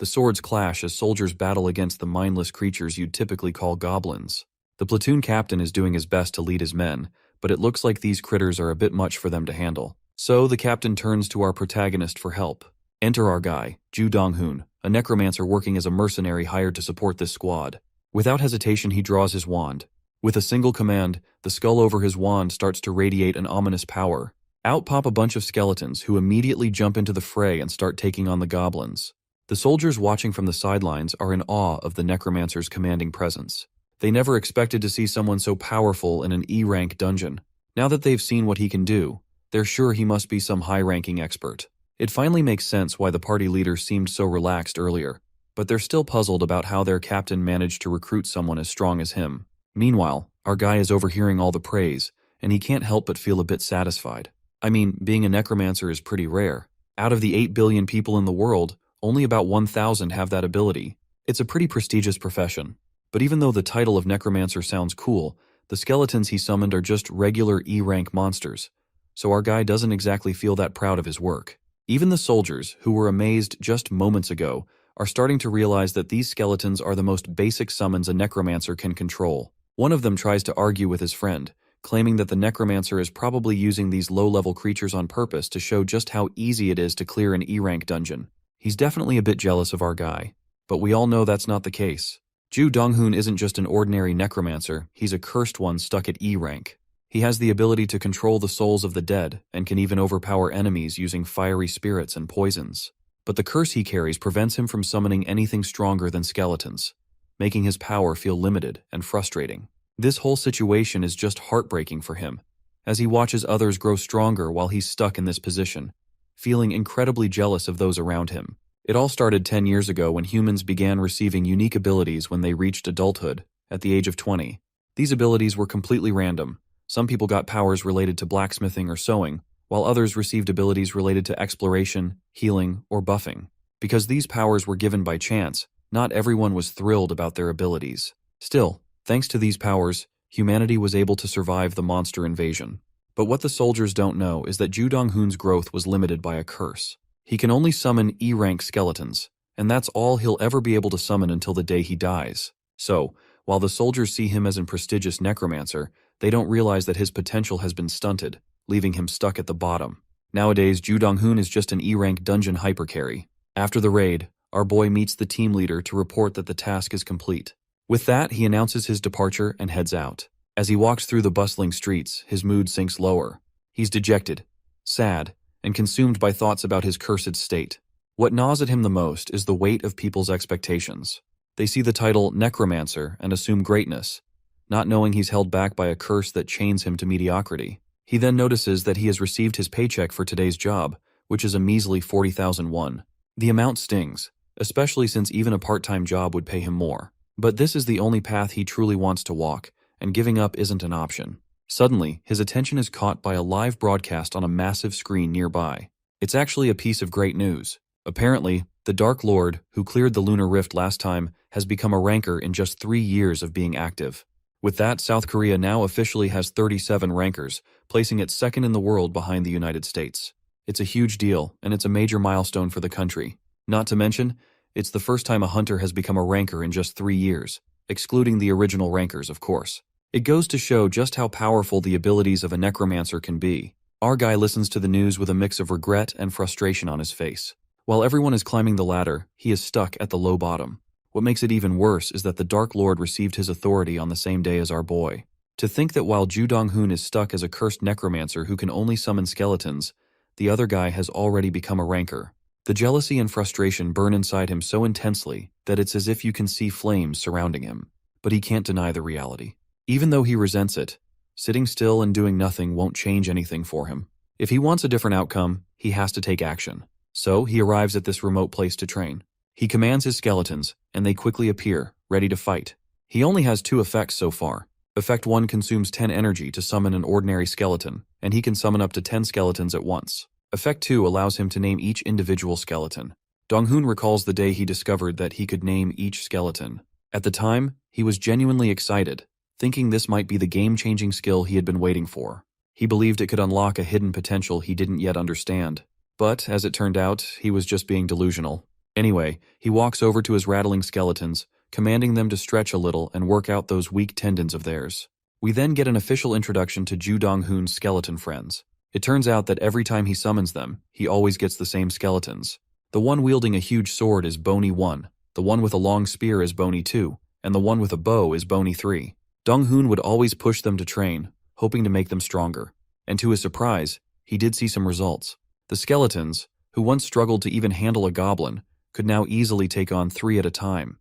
The swords clash as soldiers battle against the mindless creatures you'd typically call goblins. The platoon captain is doing his best to lead his men, but it looks like these critters are a bit much for them to handle. So the captain turns to our protagonist for help. Enter our guy, Ju Dong-hoon, a necromancer working as a mercenary hired to support this squad. Without hesitation, he draws his wand. With a single command, the skull over his wand starts to radiate an ominous power. Out pop a bunch of skeletons who immediately jump into the fray and start taking on the goblins. The soldiers watching from the sidelines are in awe of the necromancer's commanding presence. They never expected to see someone so powerful in an E-rank dungeon. Now that they've seen what he can do, they're sure he must be some high-ranking expert. It finally makes sense why the party leader seemed so relaxed earlier, but they're still puzzled about how their captain managed to recruit someone as strong as him. Meanwhile, our guy is overhearing all the praise, and he can't help but feel a bit satisfied. I mean, being a necromancer is pretty rare. Out of the 8 billion people in the world, only about 1,000 have that ability. It's a pretty prestigious profession. But even though the title of necromancer sounds cool, the skeletons he summoned are just regular E-rank monsters, so our guy doesn't exactly feel that proud of his work. Even the soldiers, who were amazed just moments ago, are starting to realize that these skeletons are the most basic summons a necromancer can control. One of them tries to argue with his friend, claiming that the necromancer is probably using these low-level creatures on purpose to show just how easy it is to clear an E-rank dungeon. He's definitely a bit jealous of our guy, but we all know that's not the case. Ju Dong-hoon isn't just an ordinary necromancer, he's a cursed one stuck at E-rank. He has the ability to control the souls of the dead, and can even overpower enemies using fiery spirits and poisons. But the curse he carries prevents him from summoning anything stronger than skeletons, making his power feel limited and frustrating. This whole situation is just heartbreaking for him, as he watches others grow stronger while he's stuck in this position, feeling incredibly jealous of those around him. It all started 10 years ago when humans began receiving unique abilities when they reached adulthood, at the age of 20. These abilities were completely random. Some people got powers related to blacksmithing or sewing, while others received abilities related to exploration, healing, or buffing. Because these powers were given by chance, not everyone was thrilled about their abilities. Still, thanks to these powers, humanity was able to survive the monster invasion. But what the soldiers don't know is that Ju Dong-hoon's growth was limited by a curse. He can only summon E-rank skeletons, and that's all he'll ever be able to summon until the day he dies. So, while the soldiers see him as a prestigious necromancer, they don't realize that his potential has been stunted, leaving him stuck at the bottom. Nowadays, Ju Dong-hoon is just an E-rank dungeon hypercarry. After the raid, our boy meets the team leader to report that the task is complete. With that, he announces his departure and heads out. As he walks through the bustling streets, his mood sinks lower. He's dejected, sad, and consumed by thoughts about his cursed state. What gnaws at him the most is the weight of people's expectations. They see the title Necromancer and assume greatness, not knowing he's held back by a curse that chains him to mediocrity. He then notices that he has received his paycheck for today's job, which is a measly 40,000 won. The amount stings, especially since even a part-time job would pay him more. But this is the only path he truly wants to walk, and giving up isn't an option. Suddenly, his attention is caught by a live broadcast on a massive screen nearby. It's actually a piece of great news. Apparently, the Dark Lord, who cleared the Lunar Rift last time, has become a ranker in just 3 years of being active. With that, South Korea now officially has 37 rankers, placing it second in the world behind the United States. It's a huge deal, and it's a major milestone for the country. Not to mention, it's the first time a hunter has become a ranker in just 3 years, excluding the original rankers, of course. It goes to show just how powerful the abilities of a necromancer can be. Our guy listens to the news with a mix of regret and frustration on his face. While everyone is climbing the ladder, he is stuck at the low bottom. What makes it even worse is that the Dark Lord received his authority on the same day as our boy. To think that while Ju Dong-hoon is stuck as a cursed necromancer who can only summon skeletons, the other guy has already become a ranker. The jealousy and frustration burn inside him so intensely that it's as if you can see flames surrounding him. But he can't deny the reality. Even though he resents it, sitting still and doing nothing won't change anything for him. If he wants a different outcome, he has to take action. So he arrives at this remote place to train. He commands his skeletons, and they quickly appear, ready to fight. He only has 2 effects so far. Effect 1 consumes 10 energy to summon an ordinary skeleton, and he can summon up to 10 skeletons at once. Effect 2 allows him to name each individual skeleton. Dong-hoon recalls the day he discovered that he could name each skeleton. At the time, he was genuinely excited, thinking this might be the game-changing skill he had been waiting for. He believed it could unlock a hidden potential he didn't yet understand. But, as it turned out, he was just being delusional. Anyway, he walks over to his rattling skeletons, commanding them to stretch a little and work out those weak tendons of theirs. We then get an official introduction to Ju Dong-hoon's skeleton friends. It turns out that every time he summons them, he always gets the same skeletons. The one wielding a huge sword is Bony 1, the one with a long spear is Bony 2, and the one with a bow is Bony 3. Dong-hoon would always push them to train, hoping to make them stronger. And to his surprise, he did see some results. The skeletons, who once struggled to even handle a goblin, could now easily take on 3 at a time.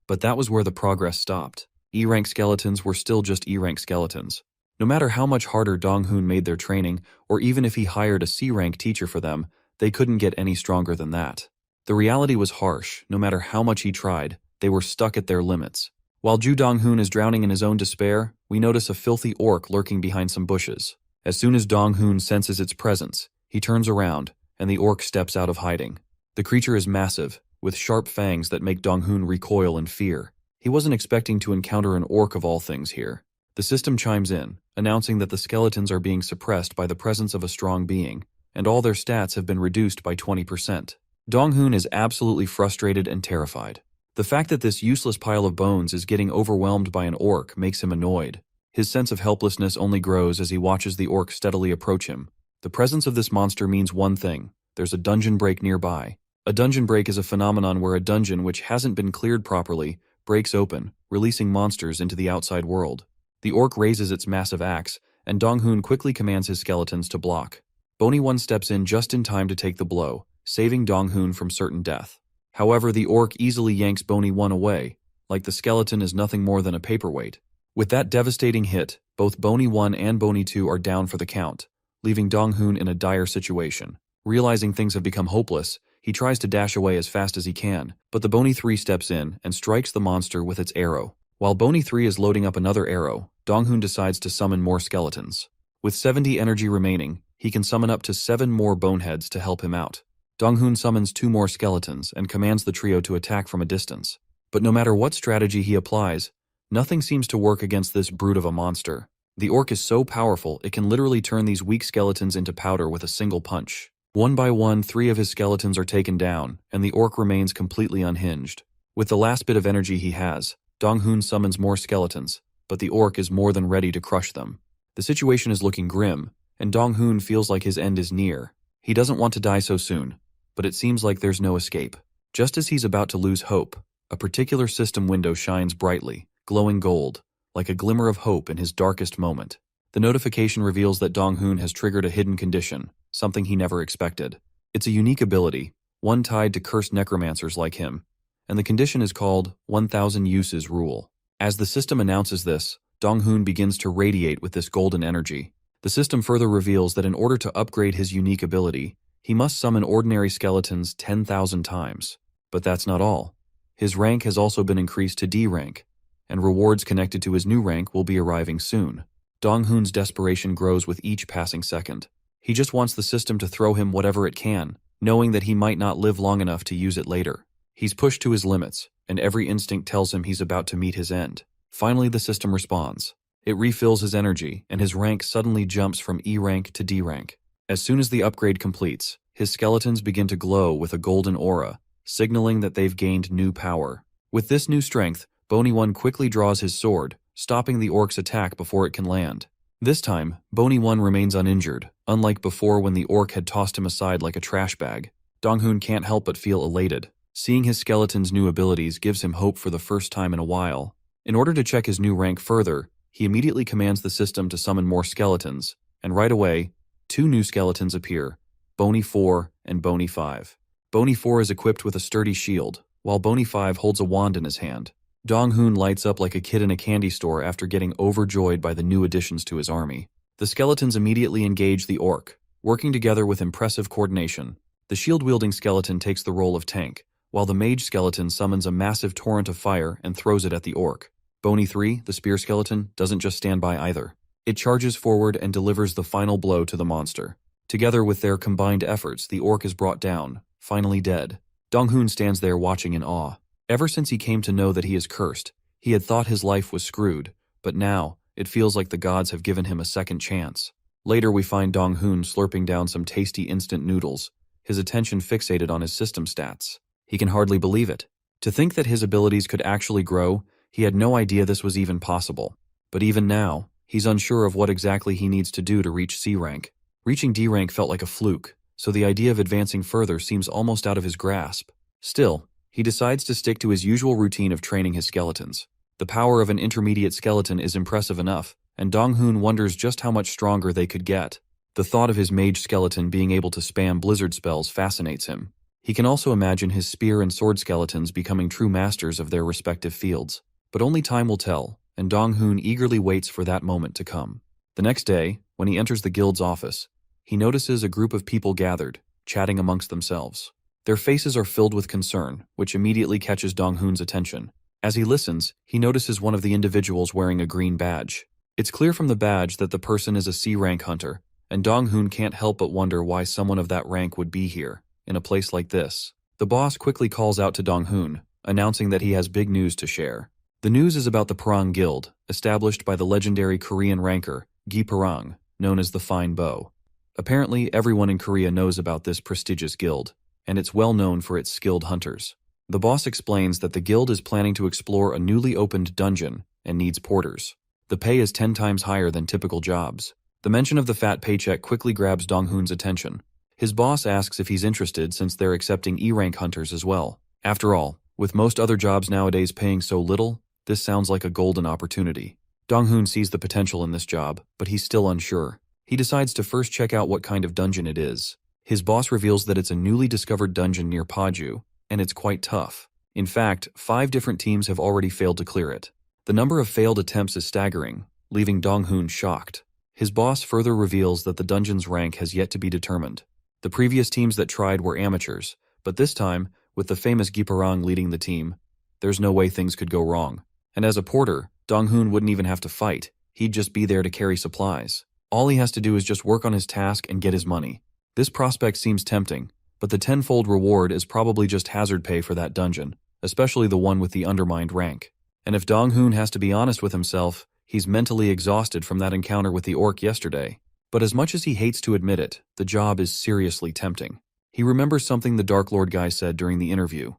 But that was where the progress stopped. E-rank skeletons were still just E-rank skeletons. No matter how much harder Dong-hoon made their training, or even if he hired a C-rank teacher for them, they couldn't get any stronger than that. The reality was harsh. No matter how much he tried, they were stuck at their limits. While Ju Dong-hoon is drowning in his own despair, we notice a filthy orc lurking behind some bushes. As soon as Dong-hoon senses its presence, he turns around, and the orc steps out of hiding. The creature is massive, with sharp fangs that make Dong-hoon recoil in fear. He wasn't expecting to encounter an orc of all things here. The system chimes in, announcing that the skeletons are being suppressed by the presence of a strong being, and all their stats have been reduced by 20%. Dong-hoon is absolutely frustrated and terrified. The fact that this useless pile of bones is getting overwhelmed by an orc makes him annoyed. His sense of helplessness only grows as he watches the orc steadily approach him. The presence of this monster means one thing: there's a dungeon break nearby. A dungeon break is a phenomenon where a dungeon which hasn't been cleared properly breaks open, releasing monsters into the outside world. The orc raises its massive axe, and Dong-hoon quickly commands his skeletons to block. Bony 1 steps in just in time to take the blow, saving Dong-hoon from certain death. However, the orc easily yanks Bony 1 away, like the skeleton is nothing more than a paperweight. With that devastating hit, both Bony 1 and Bony 2 are down for the count, leaving Dong-hoon in a dire situation. Realizing things have become hopeless, he tries to dash away as fast as he can, but the Bony 3 steps in and strikes the monster with its arrow. While Bony 3 is loading up another arrow, Dong-hoon decides to summon more skeletons. With 70 energy remaining, he can summon up to 7 more boneheads to help him out. Dong-hoon summons 2 more skeletons and commands the trio to attack from a distance. But no matter what strategy he applies, nothing seems to work against this brute of a monster. The orc is so powerful it can literally turn these weak skeletons into powder with a single punch. One by one, 3 of his skeletons are taken down, and the orc remains completely unhinged. With the last bit of energy he has, Dong-hoon summons more skeletons, but the orc is more than ready to crush them. The situation is looking grim, and Dong-hoon feels like his end is near. He doesn't want to die so soon, but it seems like there's no escape. Just as he's about to lose hope, a particular system window shines brightly, glowing gold, like a glimmer of hope in his darkest moment. The notification reveals that Dong-hoon has triggered a hidden condition, something he never expected. It's a unique ability, one tied to cursed necromancers like him, and the condition is called 1000 Uses Rule. As the system announces this, Dong-hoon begins to radiate with this golden energy. The system further reveals that in order to upgrade his unique ability, he must summon ordinary skeletons 10,000 times. But that's not all. His rank has also been increased to D rank, and rewards connected to his new rank will be arriving soon. Dong-hoon's desperation grows with each passing second. He just wants the system to throw him whatever it can, knowing that he might not live long enough to use it later. He's pushed to his limits, and every instinct tells him he's about to meet his end. Finally, the system responds. It refills his energy, and his rank suddenly jumps from E rank to D rank. As soon as the upgrade completes, his skeletons begin to glow with a golden aura, signaling that they've gained new power. With this new strength, Bony 1 quickly draws his sword, stopping the orc's attack before it can land. This time, Bony 1 remains uninjured, unlike before when the orc had tossed him aside like a trash bag. Dong-hoon can't help but feel elated. Seeing his skeleton's new abilities gives him hope for the first time in a while. In order to check his new rank further, he immediately commands the system to summon more skeletons, and right away, 2 new skeletons appear, Bony 4 and Bony 5. Bony 4 is equipped with a sturdy shield, while Bony 5 holds a wand in his hand. Dong-hoon lights up like a kid in a candy store after getting overjoyed by the new additions to his army. The skeletons immediately engage the orc, working together with impressive coordination. The shield-wielding skeleton takes the role of tank, while the mage skeleton summons a massive torrent of fire and throws it at the orc. Bony 3, the spear skeleton, doesn't just stand by either. It charges forward and delivers the final blow to the monster. Together with their combined efforts, the orc is brought down, finally dead. Dong-hoon stands there watching in awe. Ever since he came to know that he is cursed, he had thought his life was screwed, but now, it feels like the gods have given him a second chance. Later we find Dong-hoon slurping down some tasty instant noodles, his attention fixated on his system stats. He can hardly believe it. To think that his abilities could actually grow, he had no idea this was even possible. But even now, he's unsure of what exactly he needs to do to reach C rank. Reaching D rank felt like a fluke, so the idea of advancing further seems almost out of his grasp. Still, he decides to stick to his usual routine of training his skeletons. The power of an intermediate skeleton is impressive enough, and Dong-hoon wonders just how much stronger they could get. The thought of his mage skeleton being able to spam blizzard spells fascinates him. He can also imagine his spear and sword skeletons becoming true masters of their respective fields. But only time will tell, and Dong-hoon eagerly waits for that moment to come. The next day, when he enters the guild's office, he notices a group of people gathered, chatting amongst themselves. Their faces are filled with concern, which immediately catches Dong-hoon's attention. As he listens, he notices one of the individuals wearing a green badge. It's clear from the badge that the person is a C-rank hunter, and Dong-hoon can't help but wonder why someone of that rank would be here, in a place like this. The boss quickly calls out to Dong-hoon, announcing that he has big news to share. The news is about the Parang Guild, established by the legendary Korean ranker, Gi Parang, known as the Fine Bow. Apparently, everyone in Korea knows about this prestigious guild, and it's well known for its skilled hunters. The boss explains that the guild is planning to explore a newly opened dungeon and needs porters. The pay is 10 times higher than typical jobs. The mention of the fat paycheck quickly grabs Dong-hoon's attention. His boss asks if he's interested since they're accepting E-rank hunters as well. After all, with most other jobs nowadays paying so little, this sounds like a golden opportunity. Dong-hoon sees the potential in this job, but he's still unsure. He decides to first check out what kind of dungeon it is. His boss reveals that it's a newly discovered dungeon near Paju, and it's quite tough. In fact, 5 different teams have already failed to clear it. The number of failed attempts is staggering, leaving Dong-hoon shocked. His boss further reveals that the dungeon's rank has yet to be determined. The previous teams that tried were amateurs, but this time, with the famous Giparang leading the team, there's no way things could go wrong. And as a porter, Dong-hoon wouldn't even have to fight. He'd just be there to carry supplies. All he has to do is just work on his task and get his money. This prospect seems tempting, but the tenfold reward is probably just hazard pay for that dungeon, especially the one with the undermined rank. And if Dong-hoon has to be honest with himself, he's mentally exhausted from that encounter with the orc yesterday. But as much as he hates to admit it, the job is seriously tempting. He remembers something the Dark Lord guy said during the interview.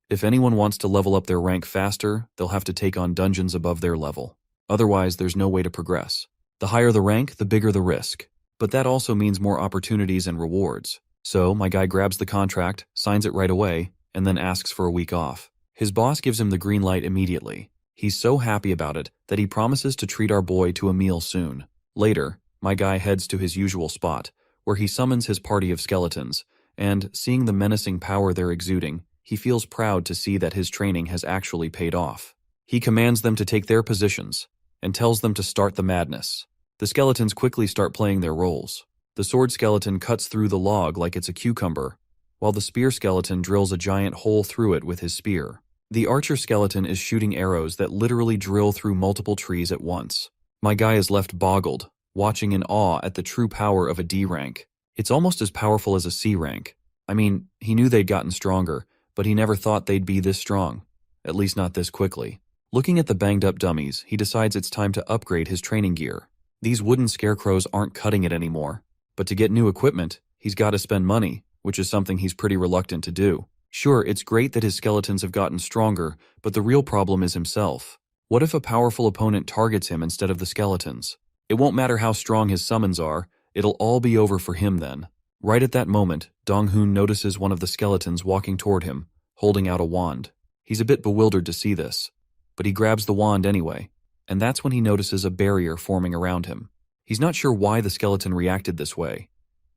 If anyone wants to level up their rank faster, they'll have to take on dungeons above their level. Otherwise, there's no way to progress. The higher the rank, the bigger the risk. But that also means more opportunities and rewards. So, my guy grabs the contract, signs it right away, and then asks for a week off. His boss gives him the green light immediately. He's so happy about it that he promises to treat our boy to a meal soon. Later, my guy heads to his usual spot, where he summons his party of skeletons, and, seeing the menacing power they're exuding, he feels proud to see that his training has actually paid off. He commands them to take their positions, and tells them to start the madness. The skeletons quickly start playing their roles. The sword skeleton cuts through the log like it's a cucumber, while the spear skeleton drills a giant hole through it with his spear. The archer skeleton is shooting arrows that literally drill through multiple trees at once. My guy is left boggled, watching in awe at the true power of a D rank. It's almost as powerful as a C rank. I mean, he knew they'd gotten stronger, but he never thought they'd be this strong. At least not this quickly. Looking at the banged up dummies, he decides it's time to upgrade his training gear. These wooden scarecrows aren't cutting it anymore. But to get new equipment, he's got to spend money, which is something he's pretty reluctant to do. Sure, it's great that his skeletons have gotten stronger, but the real problem is himself. What if a powerful opponent targets him instead of the skeletons? It won't matter how strong his summons are, it'll all be over for him then. Right at that moment, Dong-hoon notices one of the skeletons walking toward him, holding out a wand. He's a bit bewildered to see this, but he grabs the wand anyway, and that's when he notices a barrier forming around him. He's not sure why the skeleton reacted this way.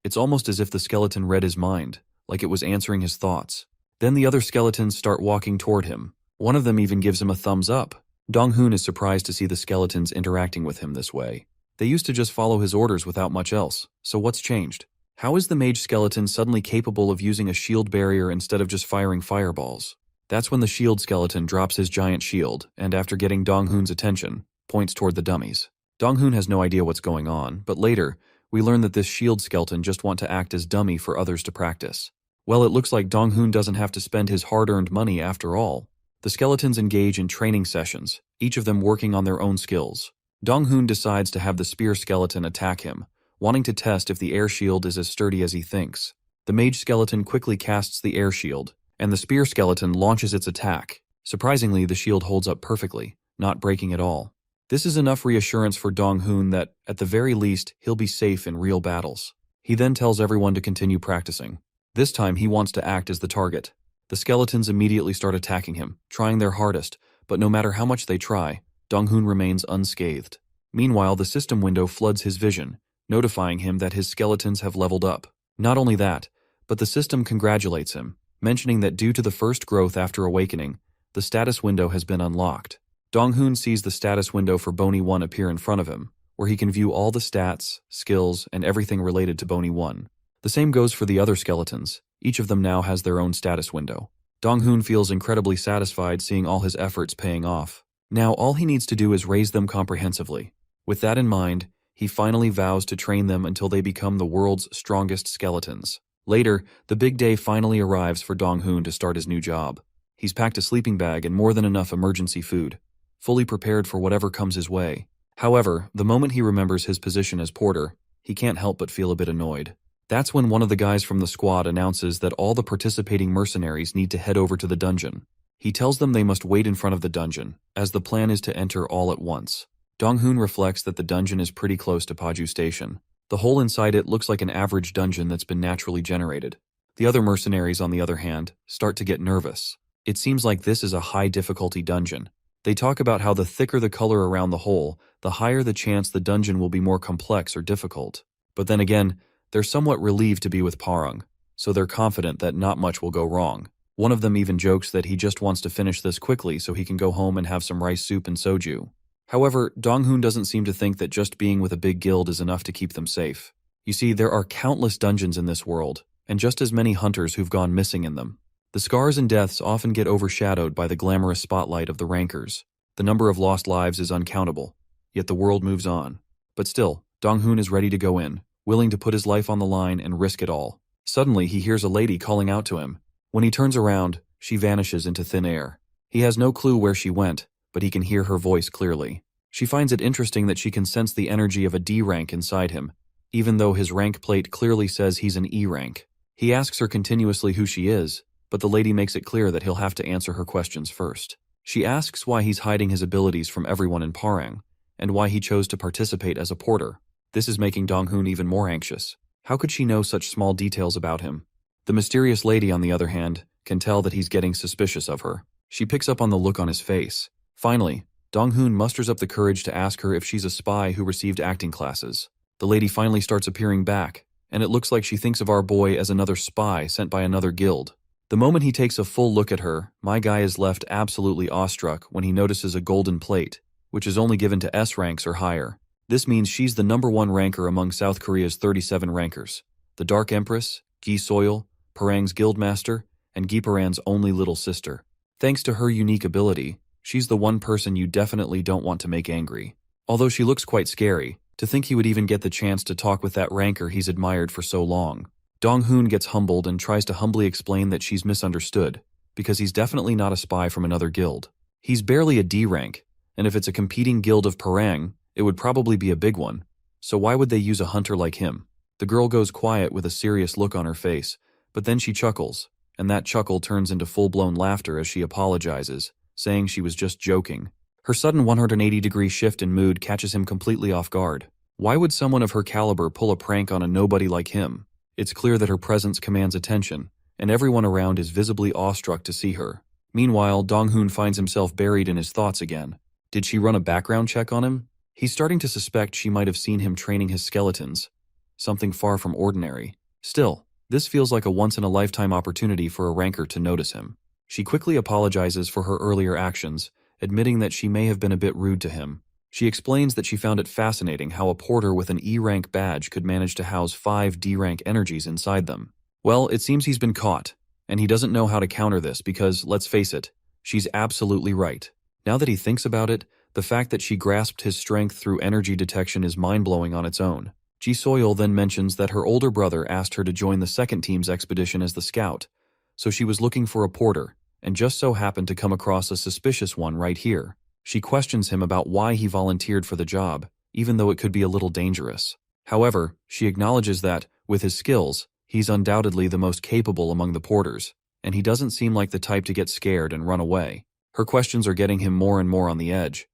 It's almost as if the skeleton read his mind, like it was answering his thoughts. Then the other skeletons start walking toward him. One of them even gives him a thumbs up. Dong-hoon is surprised to see the skeletons interacting with him this way. They used to just follow his orders without much else, so what's changed? How is the mage skeleton suddenly capable of using a shield barrier instead of just firing fireballs? That's when the shield skeleton drops his giant shield, and after getting Dong-hoon's attention, points toward the dummies. Dong-hoon has no idea what's going on, but later, we learn that this shield skeleton just want to act as dummy for others to practice. Well, it looks like Dong-hoon doesn't have to spend his hard-earned money after all. The skeletons engage in training sessions, each of them working on their own skills. Dong-hoon decides to have the spear skeleton attack him, wanting to test if the air shield is as sturdy as he thinks. The mage skeleton quickly casts the air shield, and the spear skeleton launches its attack. Surprisingly, the shield holds up perfectly, not breaking at all. This is enough reassurance for Dong-hoon that, at the very least, he'll be safe in real battles. He then tells everyone to continue practicing. This time he wants to act as the target. The skeletons immediately start attacking him, trying their hardest, but no matter how much they try, Dong-hoon remains unscathed. Meanwhile, the system window floods his vision, notifying him that his skeletons have leveled up. Not only that, but the system congratulates him, mentioning that due to the first growth after awakening, the status window has been unlocked. Dong-hoon sees the status window for Bony 1 appear in front of him, where he can view all the stats, skills, and everything related to Bony 1. The same goes for the other skeletons. Each of them now has their own status window. Dong-hoon feels incredibly satisfied seeing all his efforts paying off. Now all he needs to do is raise them comprehensively. With that in mind, he finally vows to train them until they become the world's strongest skeletons. Later, the big day finally arrives for Dong-hoon to start his new job. He's packed a sleeping bag and more than enough emergency food, fully prepared for whatever comes his way. However, the moment he remembers his position as porter, he can't help but feel a bit annoyed. That's when one of the guys from the squad announces that all the participating mercenaries need to head over to the dungeon. He tells them they must wait in front of the dungeon, as the plan is to enter all at once. Dong-hoon reflects that the dungeon is pretty close to Paju Station. The hole inside it looks like an average dungeon that's been naturally generated. The other mercenaries, on the other hand, start to get nervous. It seems like this is a high-difficulty dungeon. They talk about how the thicker the color around the hole, the higher the chance the dungeon will be more complex or difficult. But then again, they're somewhat relieved to be with Parang, so they're confident that not much will go wrong. One of them even jokes that he just wants to finish this quickly so he can go home and have some rice soup and soju. However, Dong-hoon doesn't seem to think that just being with a big guild is enough to keep them safe. You see, there are countless dungeons in this world, and just as many hunters who've gone missing in them. The scars and deaths often get overshadowed by the glamorous spotlight of the rankers. The number of lost lives is uncountable, yet the world moves on. But still, Dong-hoon is ready to go in, willing to put his life on the line and risk it all. Suddenly, he hears a lady calling out to him. When he turns around, she vanishes into thin air. He has no clue where she went, but he can hear her voice clearly. She finds it interesting that she can sense the energy of a D rank inside him, even though his rank plate clearly says he's an E rank. He asks her continuously who she is, but the lady makes it clear that he'll have to answer her questions first. She asks why he's hiding his abilities from everyone in Parang, and why he chose to participate as a porter. This is making Dong-hoon even more anxious. How could she know such small details about him? The mysterious lady, on the other hand, can tell that he's getting suspicious of her. She picks up on the look on his face. Finally, Dong-hoon musters up the courage to ask her if she's a spy who received acting classes. The lady finally starts appearing back, and it looks like she thinks of our boy as another spy sent by another guild. The moment he takes a full look at her, my guy is left absolutely awestruck when he notices a golden plate, which is only given to S ranks or higher. This means she's the #1 ranker among South Korea's 37 rankers. The Dark Empress, Gi Soil, Parang's guildmaster, and Giparan's only little sister. Thanks to her unique ability, she's the one person you definitely don't want to make angry. Although she looks quite scary, to think he would even get the chance to talk with that ranker he's admired for so long. Dong-hoon gets humbled and tries to humbly explain that she's misunderstood, because he's definitely not a spy from another guild. He's barely a D rank, and if it's a competing guild of Parang, it would probably be a big one. So why would they use a hunter like him? The girl goes quiet with a serious look on her face, but then she chuckles, and that chuckle turns into full-blown laughter as she apologizes, saying she was just joking. Her sudden 180-degree shift in mood catches him completely off guard. Why would someone of her caliber pull a prank on a nobody like him? It's clear that her presence commands attention, and everyone around is visibly awestruck to see her. Meanwhile, Dong-hoon finds himself buried in his thoughts again. Did she run a background check on him? He's starting to suspect she might have seen him training his skeletons. Something far from ordinary. Still, this feels like a once-in-a-lifetime opportunity for a ranker to notice him. She quickly apologizes for her earlier actions, admitting that she may have been a bit rude to him. She explains that she found it fascinating how a porter with an E-rank badge could manage to house 5 D-rank energies inside them. Well, it seems he's been caught, and he doesn't know how to counter this because, let's face it, she's absolutely right. Now that he thinks about it, the fact that she grasped his strength through energy detection is mind-blowing on its own. Ji Soil then mentions that her older brother asked her to join the second team's expedition as the scout, so she was looking for a porter, and just so happened to come across a suspicious one right here. She questions him about why he volunteered for the job, even though it could be a little dangerous. However, she acknowledges that, with his skills, he's undoubtedly the most capable among the porters, and he doesn't seem like the type to get scared and run away. Her questions are getting him more and more on the edge.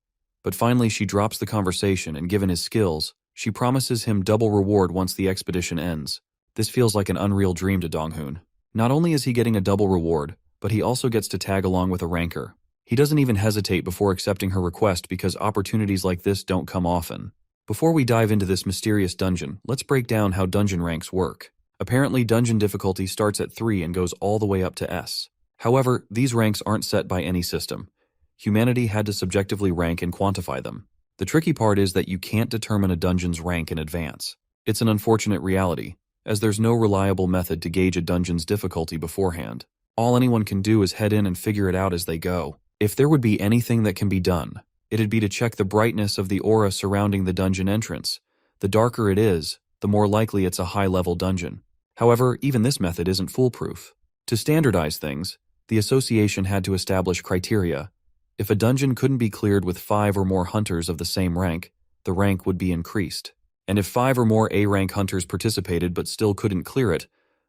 But finally she drops the conversation, and given his skills, she promises him double reward once the expedition ends. This feels like an unreal dream to Dong-hoon. Not only is he getting a double reward, but he also gets to tag along with a ranker. He doesn't even hesitate before accepting her request because opportunities like this don't come often. Before we dive into this mysterious dungeon, let's break down how dungeon ranks work. Apparently, dungeon difficulty starts at 3 and goes all the way up to S. However, these ranks aren't set by any system. Humanity had to subjectively rank and quantify them. The tricky part is that you can't determine a dungeon's rank in advance. It's an unfortunate reality, as there's no reliable method to gauge a dungeon's difficulty beforehand. All anyone can do is head in and figure it out as they go. If there would be anything that can be done, it'd be to check the brightness of the aura surrounding the dungeon entrance. The darker it is, the more likely it's a high-level dungeon. However, even this method isn't foolproof. To standardize things, the association had to establish criteria. If a dungeon couldn't be cleared with 5 or more hunters of the same rank, the rank would be increased. And if 5 or more A-rank hunters participated but still couldn't clear it,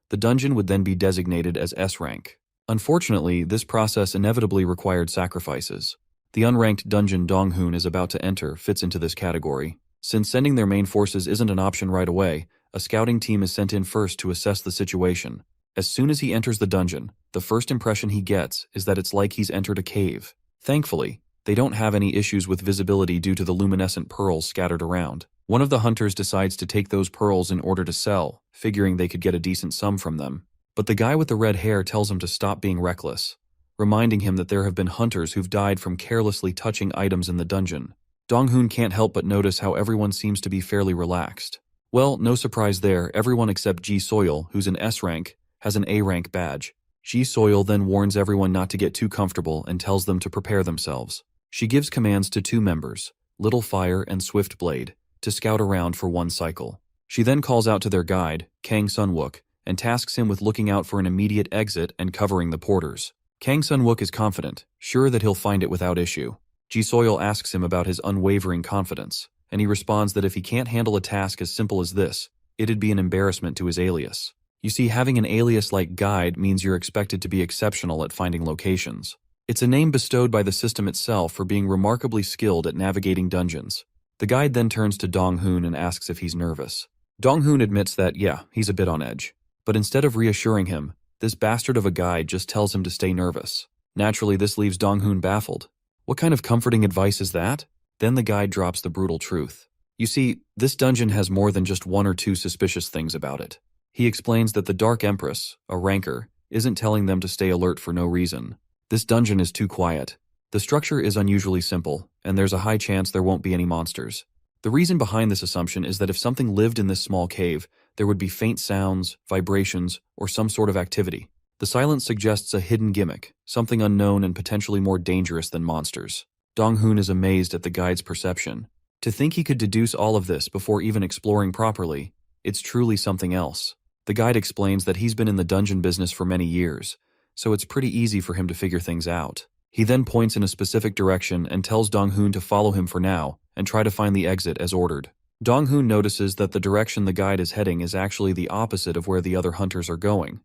the dungeon would then be designated as S-rank. Unfortunately, this process inevitably required sacrifices. The unranked dungeon Dong-hoon is about to enter fits into this category. Since sending their main forces isn't an option right away, a scouting team is sent in first to assess the situation. As soon as he enters the dungeon, the first impression he gets is that it's like he's entered a cave. Thankfully, they don't have any issues with visibility due to the luminescent pearls scattered around. One of the hunters decides to take those pearls in order to sell, figuring they could get a decent sum from them. But the guy with the red hair tells him to stop being reckless, reminding him that there have been hunters who've died from carelessly touching items in the dungeon. Dong-hoon can't help but notice how everyone seems to be fairly relaxed. Well, no surprise there, everyone except Ji-soil, who's an S-rank, has an A-rank badge. Ji-soil then warns everyone not to get too comfortable and tells them to prepare themselves. She gives commands to 2 members, Little Fire and Swift Blade, to scout around for 1 cycle. She then calls out to their guide, Kang Sun-wook, and tasks him with looking out for an immediate exit and covering the porters. Kang Sun-wook is confident, sure that he'll find it without issue. Ji-soil asks him about his unwavering confidence, and he responds that if he can't handle a task as simple as this, it'd be an embarrassment to his alias. You see, having an alias like Guide means you're expected to be exceptional at finding locations. It's a name bestowed by the system itself for being remarkably skilled at navigating dungeons. The guide then turns to Dong-hoon and asks if he's nervous. Dong-hoon admits that, yeah, he's a bit on edge. But instead of reassuring him, this bastard of a guide just tells him to stay nervous. Naturally, this leaves Dong-hoon baffled. What kind of comforting advice is that? Then the guide drops the brutal truth. You see, this dungeon has more than just 1 or 2 suspicious things about it. He explains that the Dark Empress, a ranker, isn't telling them to stay alert for no reason. This dungeon is too quiet. The structure is unusually simple, and there's a high chance there won't be any monsters. The reason behind this assumption is that if something lived in this small cave, there would be faint sounds, vibrations, or some sort of activity. The silence suggests a hidden gimmick, something unknown and potentially more dangerous than monsters. Dong-hoon is amazed at the guide's perception. To think he could deduce all of this before even exploring properly, it's truly something else. The guide explains that he's been in the dungeon business for many years, so it's pretty easy for him to figure things out. He then points in a specific direction and tells Dong-hoon to follow him for now and try to find the exit as ordered. Dong-hoon notices that the direction the guide is heading is actually the opposite of where the other hunters are going,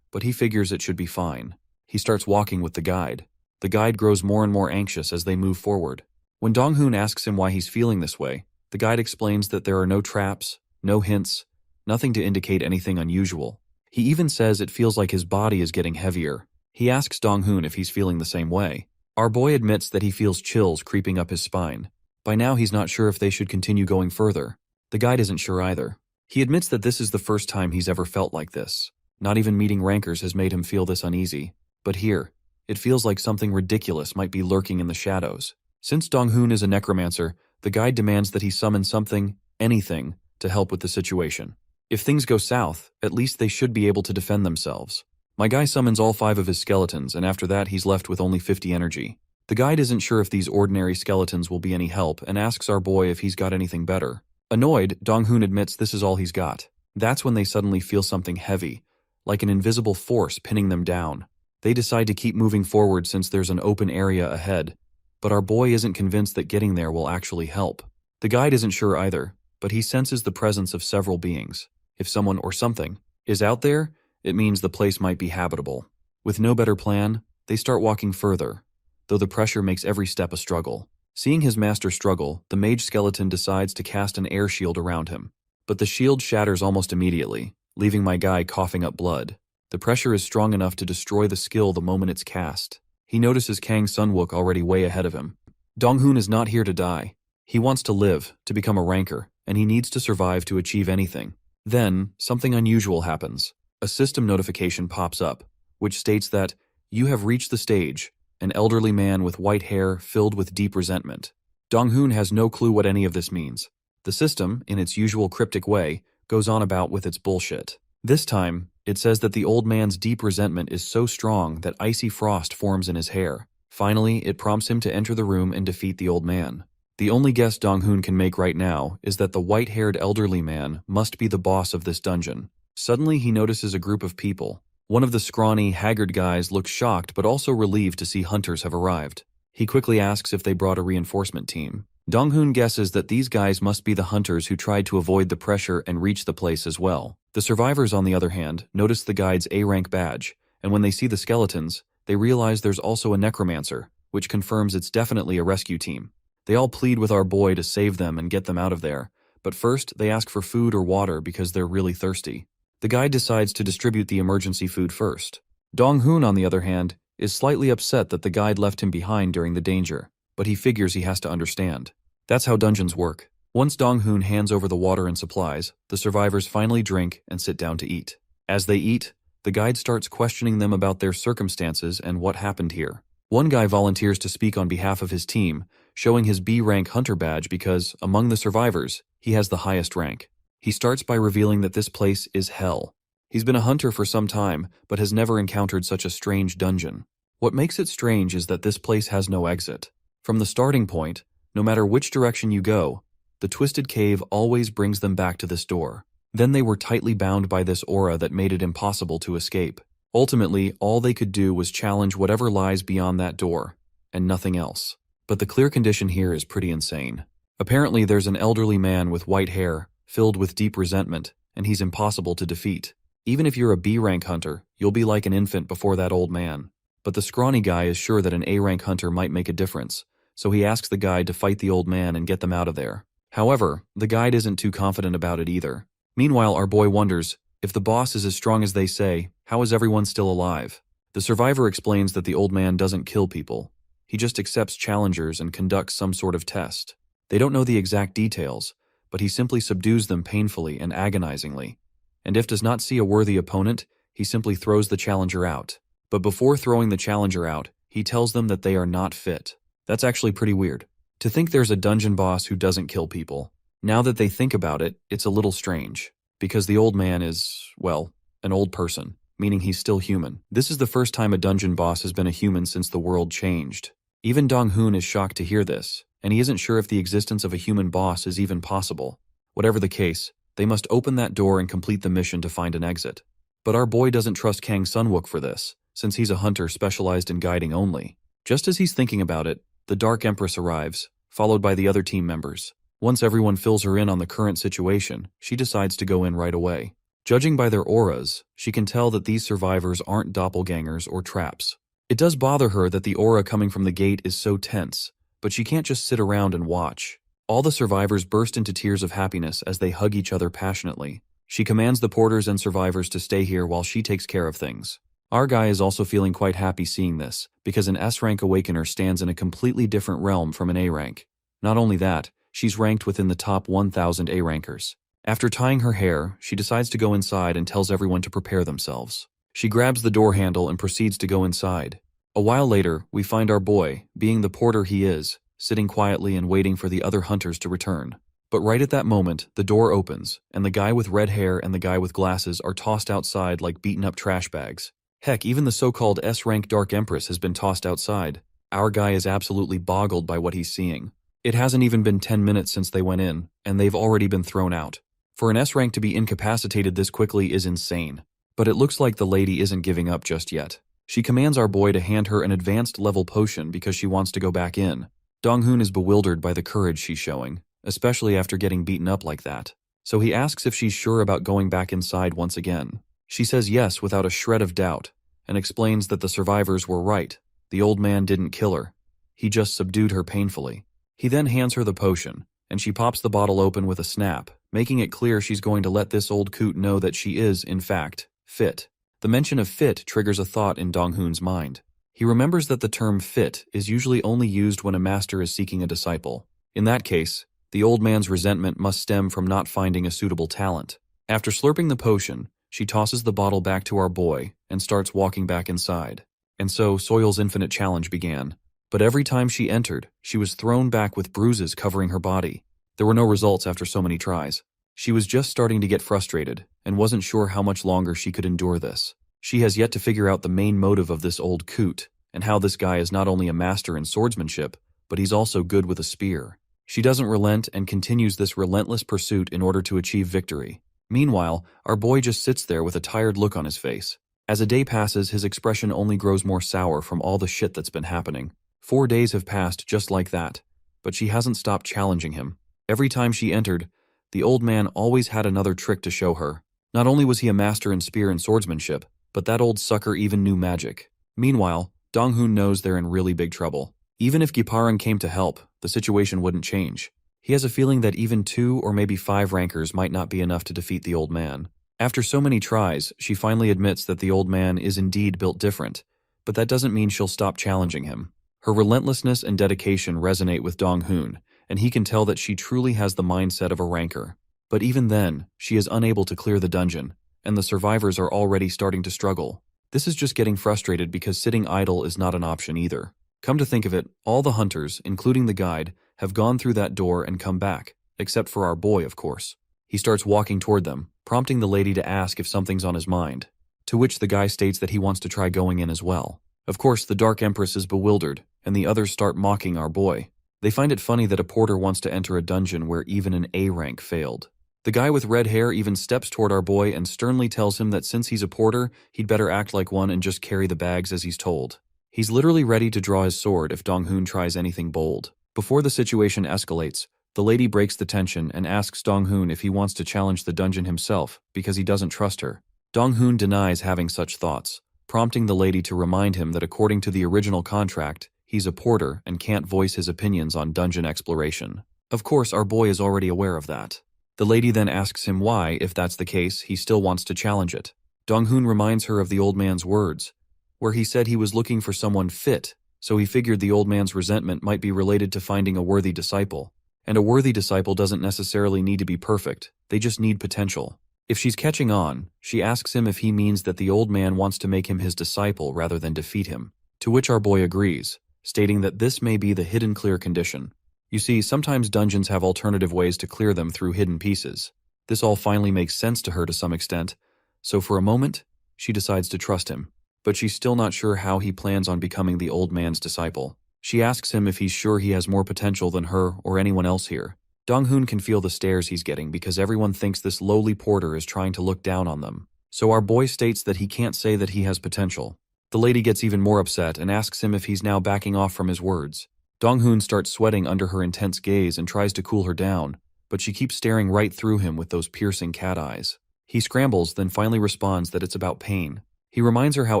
but he figures it should be fine. He starts walking with the guide. The guide grows more and more anxious as they move forward. When Dong-hoon asks him why he's feeling this way, the guide explains that there are no traps, no hints, nothing to indicate anything unusual. He even says it feels like his body is getting heavier. He asks Dong-hoon if he's feeling the same way. Our boy admits that he feels chills creeping up his spine. By now he's not sure if they should continue going further. The guide isn't sure either. He admits that this is the first time he's ever felt like this. Not even meeting rankers has made him feel this uneasy. But here, it feels like something ridiculous might be lurking in the shadows. Since Dong-hoon is a necromancer, the guide demands that he summon something, anything, to help with the situation. If things go south, at least they should be able to defend themselves. My guy summons all 5 of his skeletons, and after that he's left with only 50 energy. The guide isn't sure if these ordinary skeletons will be any help and asks our boy if he's got anything better. Annoyed, Dong-hoon admits this is all he's got. That's when they suddenly feel something heavy, like an invisible force pinning them down. They decide to keep moving forward since there's an open area ahead, but our boy isn't convinced that getting there will actually help. The guide isn't sure either, but he senses the presence of several beings. If someone or something is out there, it means the place might be habitable. With no better plan, they start walking further, though the pressure makes every step a struggle. Seeing his master struggle, the mage skeleton decides to cast an air shield around him. But the shield shatters almost immediately, leaving my guy coughing up blood. The pressure is strong enough to destroy the skill the moment it's cast. He notices Kang Sunwook already way ahead of him. Donghoon is not here to die. He wants to live, to become a ranker, and he needs to survive to achieve anything. Then, something unusual happens. A system notification pops up, which states that you have reached the stage, an elderly man with white hair filled with deep resentment. Donghoon has no clue what any of this means. The system, in its usual cryptic way, goes on about with its bullshit. This time, it says that the old man's deep resentment is so strong that icy frost forms in his hair. Finally, it prompts him to enter the room and defeat the old man. The only guess Donghoon can make right now is that the white-haired elderly man must be the boss of this dungeon. Suddenly, he notices a group of people. One of the scrawny, haggard guys looks shocked but also relieved to see hunters have arrived. He quickly asks if they brought a reinforcement team. Donghoon guesses that these guys must be the hunters who tried to avoid the pressure and reach the place as well. The survivors, on the other hand, notice the guide's A-rank badge, and when they see the skeletons, they realize there's also a Necromancer, which confirms it's definitely a rescue team. They all plead with our boy to save them and get them out of there, but first they ask for food or water because they're really thirsty. The guide decides to distribute the emergency food first. Donghoon, on the other hand, is slightly upset that the guide left him behind during the danger, but he figures he has to understand. That's how dungeons work. Once Donghoon hands over the water and supplies, the survivors finally drink and sit down to eat. As they eat, the guide starts questioning them about their circumstances and what happened here. One guy volunteers to speak on behalf of his team, showing his B-rank hunter badge because, among the survivors, he has the highest rank. He starts by revealing that this place is hell. He's been a hunter for some time, but has never encountered such a strange dungeon. What makes it strange is that this place has no exit. From the starting point, no matter which direction you go, the twisted cave always brings them back to this door. Then they were tightly bound by this aura that made it impossible to escape. Ultimately, all they could do was challenge whatever lies beyond that door, and nothing else. But the clear condition here is pretty insane. Apparently there's an elderly man with white hair, filled with deep resentment, and he's impossible to defeat. Even if you're a B-rank hunter, you'll be like an infant before that old man. But the scrawny guy is sure that an A-rank hunter might make a difference, so he asks the guide to fight the old man and get them out of there. However, the guide isn't too confident about it either. Meanwhile, our boy wonders, if the boss is as strong as they say, how is everyone still alive? The survivor explains that the old man doesn't kill people. He just accepts challengers and conducts some sort of test. They don't know the exact details, but he simply subdues them painfully and agonizingly. And if does not see a worthy opponent, he simply throws the challenger out. But before throwing the challenger out, he tells them that they are not fit. That's actually pretty weird. To think there's a dungeon boss who doesn't kill people. Now that they think about it, it's a little strange. Because the old man is, well, an old person, meaning he's still human. This is the first time a dungeon boss has been a human since the world changed. Even Donghoon is shocked to hear this, and he isn't sure if the existence of a human boss is even possible. Whatever the case, they must open that door and complete the mission to find an exit. But our boy doesn't trust Kang Sunwook for this, since he's a hunter specialized in guiding only. Just as he's thinking about it, the Dark Empress arrives, followed by the other team members. Once everyone fills her in on the current situation, she decides to go in right away. Judging by their auras, she can tell that these survivors aren't doppelgangers or traps. It does bother her that the aura coming from the gate is so tense, but she can't just sit around and watch. All the survivors burst into tears of happiness as they hug each other passionately. She commands the porters and survivors to stay here while she takes care of things. Our guy is also feeling quite happy seeing this, because an S-rank awakener stands in a completely different realm from an A-rank. Not only that, she's ranked within the top 1,000 A-rankers. After tying her hair, she decides to go inside and tells everyone to prepare themselves. She grabs the door handle and proceeds to go inside. A while later, we find our boy, being the porter he is, sitting quietly and waiting for the other hunters to return. But right at that moment, the door opens, and the guy with red hair and the guy with glasses are tossed outside like beaten-up trash bags. Heck, even the so-called S-rank Dark Empress has been tossed outside. Our guy is absolutely boggled by what he's seeing. It hasn't even been 10 minutes since they went in, and they've already been thrown out. For an S-rank to be incapacitated this quickly is insane. But it looks like the lady isn't giving up just yet. She commands our boy to hand her an advanced level potion because she wants to go back in. Donghoon is bewildered by the courage she's showing, especially after getting beaten up like that. So he asks if she's sure about going back inside once again. She says yes without a shred of doubt, and explains that the survivors were right. The old man didn't kill her. He just subdued her painfully. He then hands her the potion, and she pops the bottle open with a snap, making it clear she's going to let this old coot know that she is, in fact, fit. The mention of fit triggers a thought in Dong-hoon's mind. He remembers that the term fit is usually only used when a master is seeking a disciple. In that case, the old man's resentment must stem from not finding a suitable talent. After slurping the potion, she tosses the bottle back to our boy and starts walking back inside. And so Soil's infinite challenge began. But every time she entered, she was thrown back with bruises covering her body. There were no results after so many tries. She was just starting to get frustrated and wasn't sure how much longer she could endure this. She has yet to figure out the main motive of this old coot and how this guy is not only a master in swordsmanship, but he's also good with a spear. She doesn't relent and continues this relentless pursuit in order to achieve victory. Meanwhile, our boy just sits there with a tired look on his face. As a day passes, his expression only grows more sour from all the shit that's been happening. 4 days have passed just like that, but she hasn't stopped challenging him. Every time she entered, the old man always had another trick to show her. Not only was he a master in spear and swordsmanship, but that old sucker even knew magic. Meanwhile, Dong-hoon knows they're in really big trouble. Even if Giparang came to help, the situation wouldn't change. He has a feeling that even 2 or maybe 5 rankers might not be enough to defeat the old man. After so many tries, she finally admits that the old man is indeed built different, but that doesn't mean she'll stop challenging him. Her relentlessness and dedication resonate with Dong-hoon, and he can tell that she truly has the mindset of a ranker. But even then, she is unable to clear the dungeon, and the survivors are already starting to struggle. This is just getting frustrated because sitting idle is not an option either. Come to think of it, all the hunters, including the guide, have gone through that door and come back, except for our boy, of course. He starts walking toward them, prompting the lady to ask if something's on his mind, to which the guy states that he wants to try going in as well. Of course, the Dark Empress is bewildered, and the others start mocking our boy. They find it funny that a porter wants to enter a dungeon where even an A rank failed. The guy with red hair even steps toward our boy and sternly tells him that since he's a porter, he'd better act like one and just carry the bags as he's told. He's literally ready to draw his sword if Dong-hoon tries anything bold. Before the situation escalates, the lady breaks the tension and asks Dong-hoon if he wants to challenge the dungeon himself because he doesn't trust her. Dong-hoon denies having such thoughts, prompting the lady to remind him that according to the original contract, he's a porter and can't voice his opinions on dungeon exploration. Of course, our boy is already aware of that. The lady then asks him why, if that's the case, he still wants to challenge it. Dong-hoon reminds her of the old man's words, where he said he was looking for someone fit, so he figured the old man's resentment might be related to finding a worthy disciple. And a worthy disciple doesn't necessarily need to be perfect, they just need potential. If she's catching on, she asks him if he means that the old man wants to make him his disciple rather than defeat him, to which our boy agrees, stating that this may be the hidden clear condition. You see, sometimes dungeons have alternative ways to clear them through hidden pieces. This all finally makes sense to her to some extent, so for a moment, she decides to trust him. But she's still not sure how he plans on becoming the old man's disciple. She asks him if he's sure he has more potential than her or anyone else here. Dong-hoon can feel the stares he's getting because everyone thinks this lowly porter is trying to look down on them. So our boy states that he can't say that he has potential. The lady gets even more upset and asks him if he's now backing off from his words. Dong-hoon starts sweating under her intense gaze and tries to cool her down, but she keeps staring right through him with those piercing cat eyes. He scrambles, then finally responds that it's about pain. He reminds her how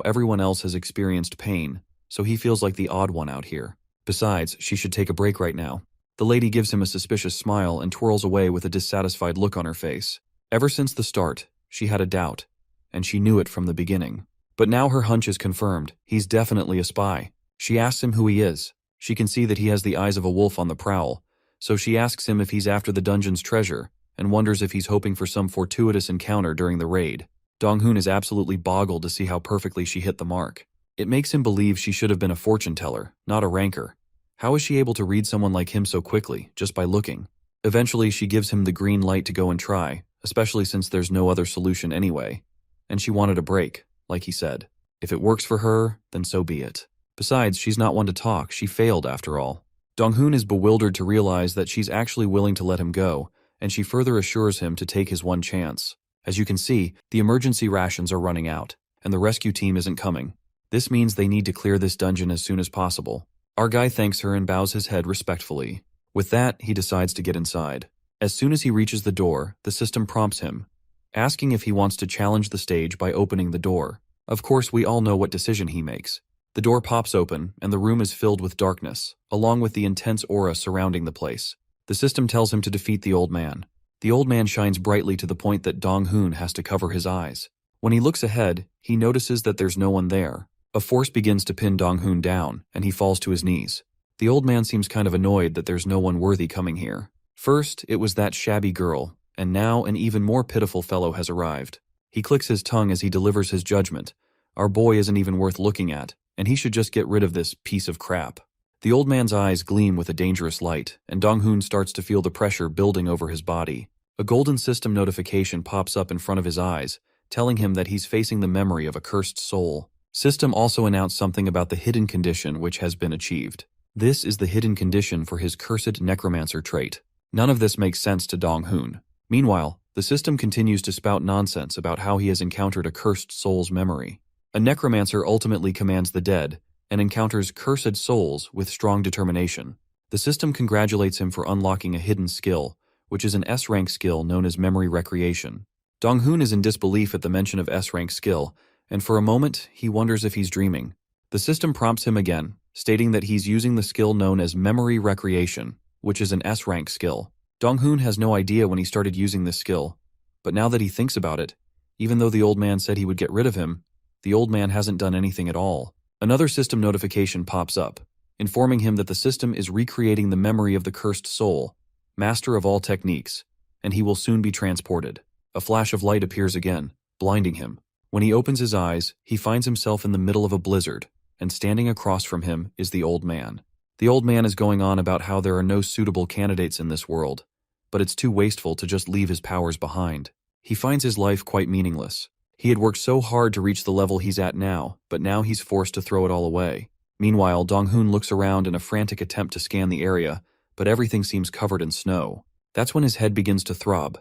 everyone else has experienced pain, so he feels like the odd one out here. Besides, she should take a break right now. The lady gives him a suspicious smile and twirls away with a dissatisfied look on her face. Ever since the start, she had a doubt, and she knew it from the beginning. But now her hunch is confirmed. He's definitely a spy. She asks him who he is. She can see that he has the eyes of a wolf on the prowl, so she asks him if he's after the dungeon's treasure, and wonders if he's hoping for some fortuitous encounter during the raid. Dong-hoon is absolutely boggled to see how perfectly she hit the mark. It makes him believe she should have been a fortune teller, not a ranker. How is she able to read someone like him so quickly, just by looking? Eventually, she gives him the green light to go and try, especially since there's no other solution anyway. And she wanted a break, like he said. If it works for her, then so be it. Besides, she's not one to talk, she failed after all. Dong-hoon is bewildered to realize that she's actually willing to let him go, and she further assures him to take his one chance. As you can see, the emergency rations are running out, and the rescue team isn't coming. This means they need to clear this dungeon as soon as possible. Our guy thanks her and bows his head respectfully. With that, he decides to get inside. As soon as he reaches the door, the system prompts him, asking if he wants to challenge the stage by opening the door. Of course, we all know what decision he makes. The door pops open, and the room is filled with darkness, along with the intense aura surrounding the place. The system tells him to defeat the old man. The old man shines brightly to the point that Dong-hoon has to cover his eyes. When he looks ahead, he notices that there's no one there. A force begins to pin Dong-hoon down, and he falls to his knees. The old man seems kind of annoyed that there's no one worthy coming here. First, it was that shabby girl, and now an even more pitiful fellow has arrived. He clicks his tongue as he delivers his judgment. Our boy isn't even worth looking at, and he should just get rid of this piece of crap. The old man's eyes gleam with a dangerous light, and Dong-hoon starts to feel the pressure building over his body. A golden system notification pops up in front of his eyes, telling him that he's facing the memory of a cursed soul. System also announced something about the hidden condition which has been achieved. This is the hidden condition for his cursed Necromancer trait. None of this makes sense to Dong-hoon. Meanwhile, the system continues to spout nonsense about how he has encountered a cursed soul's memory. A Necromancer ultimately commands the dead and encounters cursed souls with strong determination. The system congratulates him for unlocking a hidden skill, which is an S-rank skill known as memory recreation. Dong-hoon is in disbelief at the mention of S-rank skill, and for a moment, he wonders if he's dreaming. The system prompts him again, stating that he's using the skill known as memory recreation, which is an S-rank skill. Dong-hoon has no idea when he started using this skill, but now that he thinks about it, even though the old man said he would get rid of him, the old man hasn't done anything at all. Another system notification pops up, informing him that the system is recreating the memory of the cursed soul, master of all techniques, and he will soon be transported. A flash of light appears again, blinding him. When he opens his eyes, he finds himself in the middle of a blizzard, and standing across from him is the old man. The old man is going on about how there are no suitable candidates in this world, but it's too wasteful to just leave his powers behind. He finds his life quite meaningless. He had worked so hard to reach the level he's at now, but now he's forced to throw it all away. Meanwhile, Dong-hoon looks around in a frantic attempt to scan the area, but everything seems covered in snow. That's when his head begins to throb,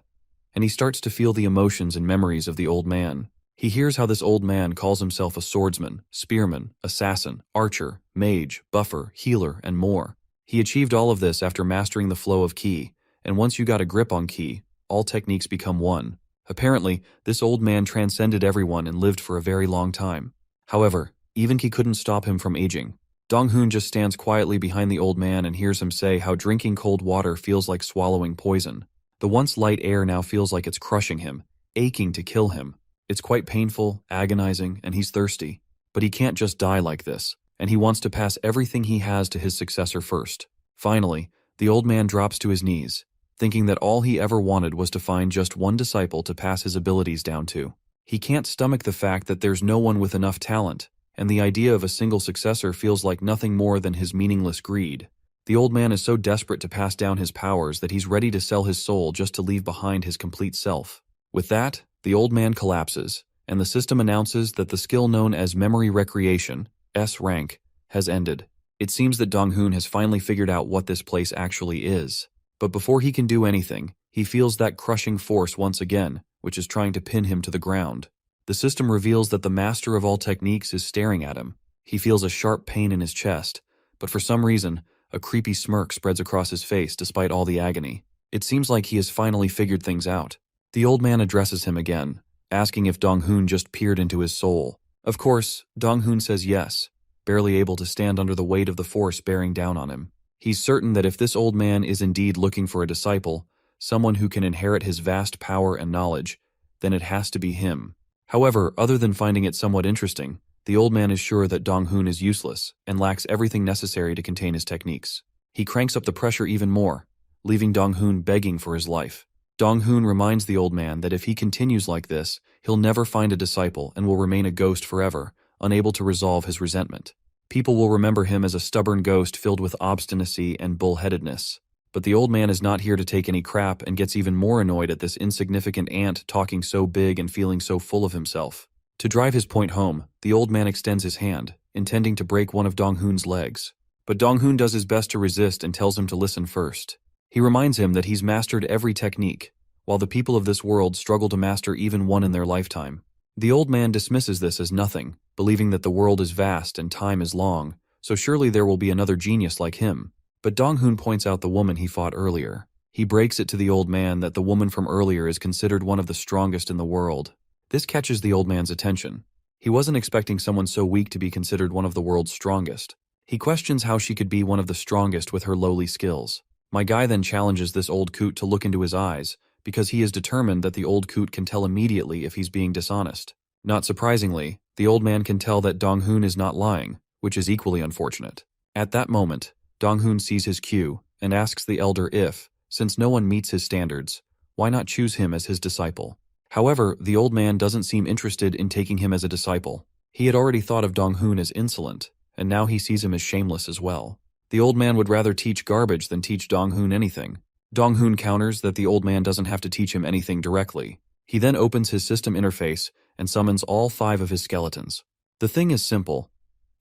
and he starts to feel the emotions and memories of the old man. He hears how this old man calls himself a swordsman, spearman, assassin, archer, mage, buffer, healer, and more. He achieved all of this after mastering the flow of ki, and once you got a grip on ki, all techniques become one. Apparently, this old man transcended everyone and lived for a very long time. However, even ki couldn't stop him from aging. Dong-hoon just stands quietly behind the old man and hears him say how drinking cold water feels like swallowing poison. The once light air now feels like it's crushing him, aching to kill him. It's quite painful, agonizing, and he's thirsty. But he can't just die like this, and he wants to pass everything he has to his successor first. Finally, the old man drops to his knees, thinking that all he ever wanted was to find just one disciple to pass his abilities down to. He can't stomach the fact that there's no one with enough talent, and the idea of a single successor feels like nothing more than his meaningless greed. The old man is so desperate to pass down his powers that he's ready to sell his soul just to leave behind his complete self. With that, the old man collapses, and the system announces that the skill known as memory recreation, S rank, has ended. It seems that Dong-hoon has finally figured out what this place actually is. But before he can do anything, he feels that crushing force once again, which is trying to pin him to the ground. The system reveals that the master of all techniques is staring at him. He feels a sharp pain in his chest, but for some reason, a creepy smirk spreads across his face despite all the agony. It seems like he has finally figured things out. The old man addresses him again, asking if Dong-hoon just peered into his soul. Of course, Dong-hoon says yes, barely able to stand under the weight of the force bearing down on him. He's certain that if this old man is indeed looking for a disciple, someone who can inherit his vast power and knowledge, then it has to be him. However, other than finding it somewhat interesting, the old man is sure that Dong-hoon is useless and lacks everything necessary to contain his techniques. He cranks up the pressure even more, leaving Dong-hoon begging for his life. Dong-hoon reminds the old man that if he continues like this, he'll never find a disciple and will remain a ghost forever, unable to resolve his resentment. People will remember him as a stubborn ghost filled with obstinacy and bullheadedness. But the old man is not here to take any crap and gets even more annoyed at this insignificant ant talking so big and feeling so full of himself. To drive his point home, the old man extends his hand, intending to break one of Dong-hoon's legs. But Dong-hoon does his best to resist and tells him to listen first. He reminds him that he's mastered every technique, while the people of this world struggle to master even one in their lifetime. The old man dismisses this as nothing, believing that the world is vast and time is long, so surely there will be another genius like him. But Dong-hoon points out the woman he fought earlier. He breaks it to the old man that the woman from earlier is considered one of the strongest in the world. This catches the old man's attention. He wasn't expecting someone so weak to be considered one of the world's strongest. He questions how she could be one of the strongest with her lowly skills. My guy then challenges this old coot to look into his eyes, because he is determined that the old coot can tell immediately if he's being dishonest. Not surprisingly, the old man can tell that Dong-hoon is not lying, which is equally unfortunate. At that moment, Dong-hoon sees his cue and asks the elder if, since no one meets his standards, why not choose him as his disciple. However, the old man doesn't seem interested in taking him as a disciple. He had already thought of Dong-hoon as insolent, and now he sees him as shameless as well. The old man would rather teach garbage than teach Dong-hoon anything. Dong-hoon counters that the old man doesn't have to teach him anything directly. He then opens his system interface and summons all 5 of his skeletons. The thing is simple.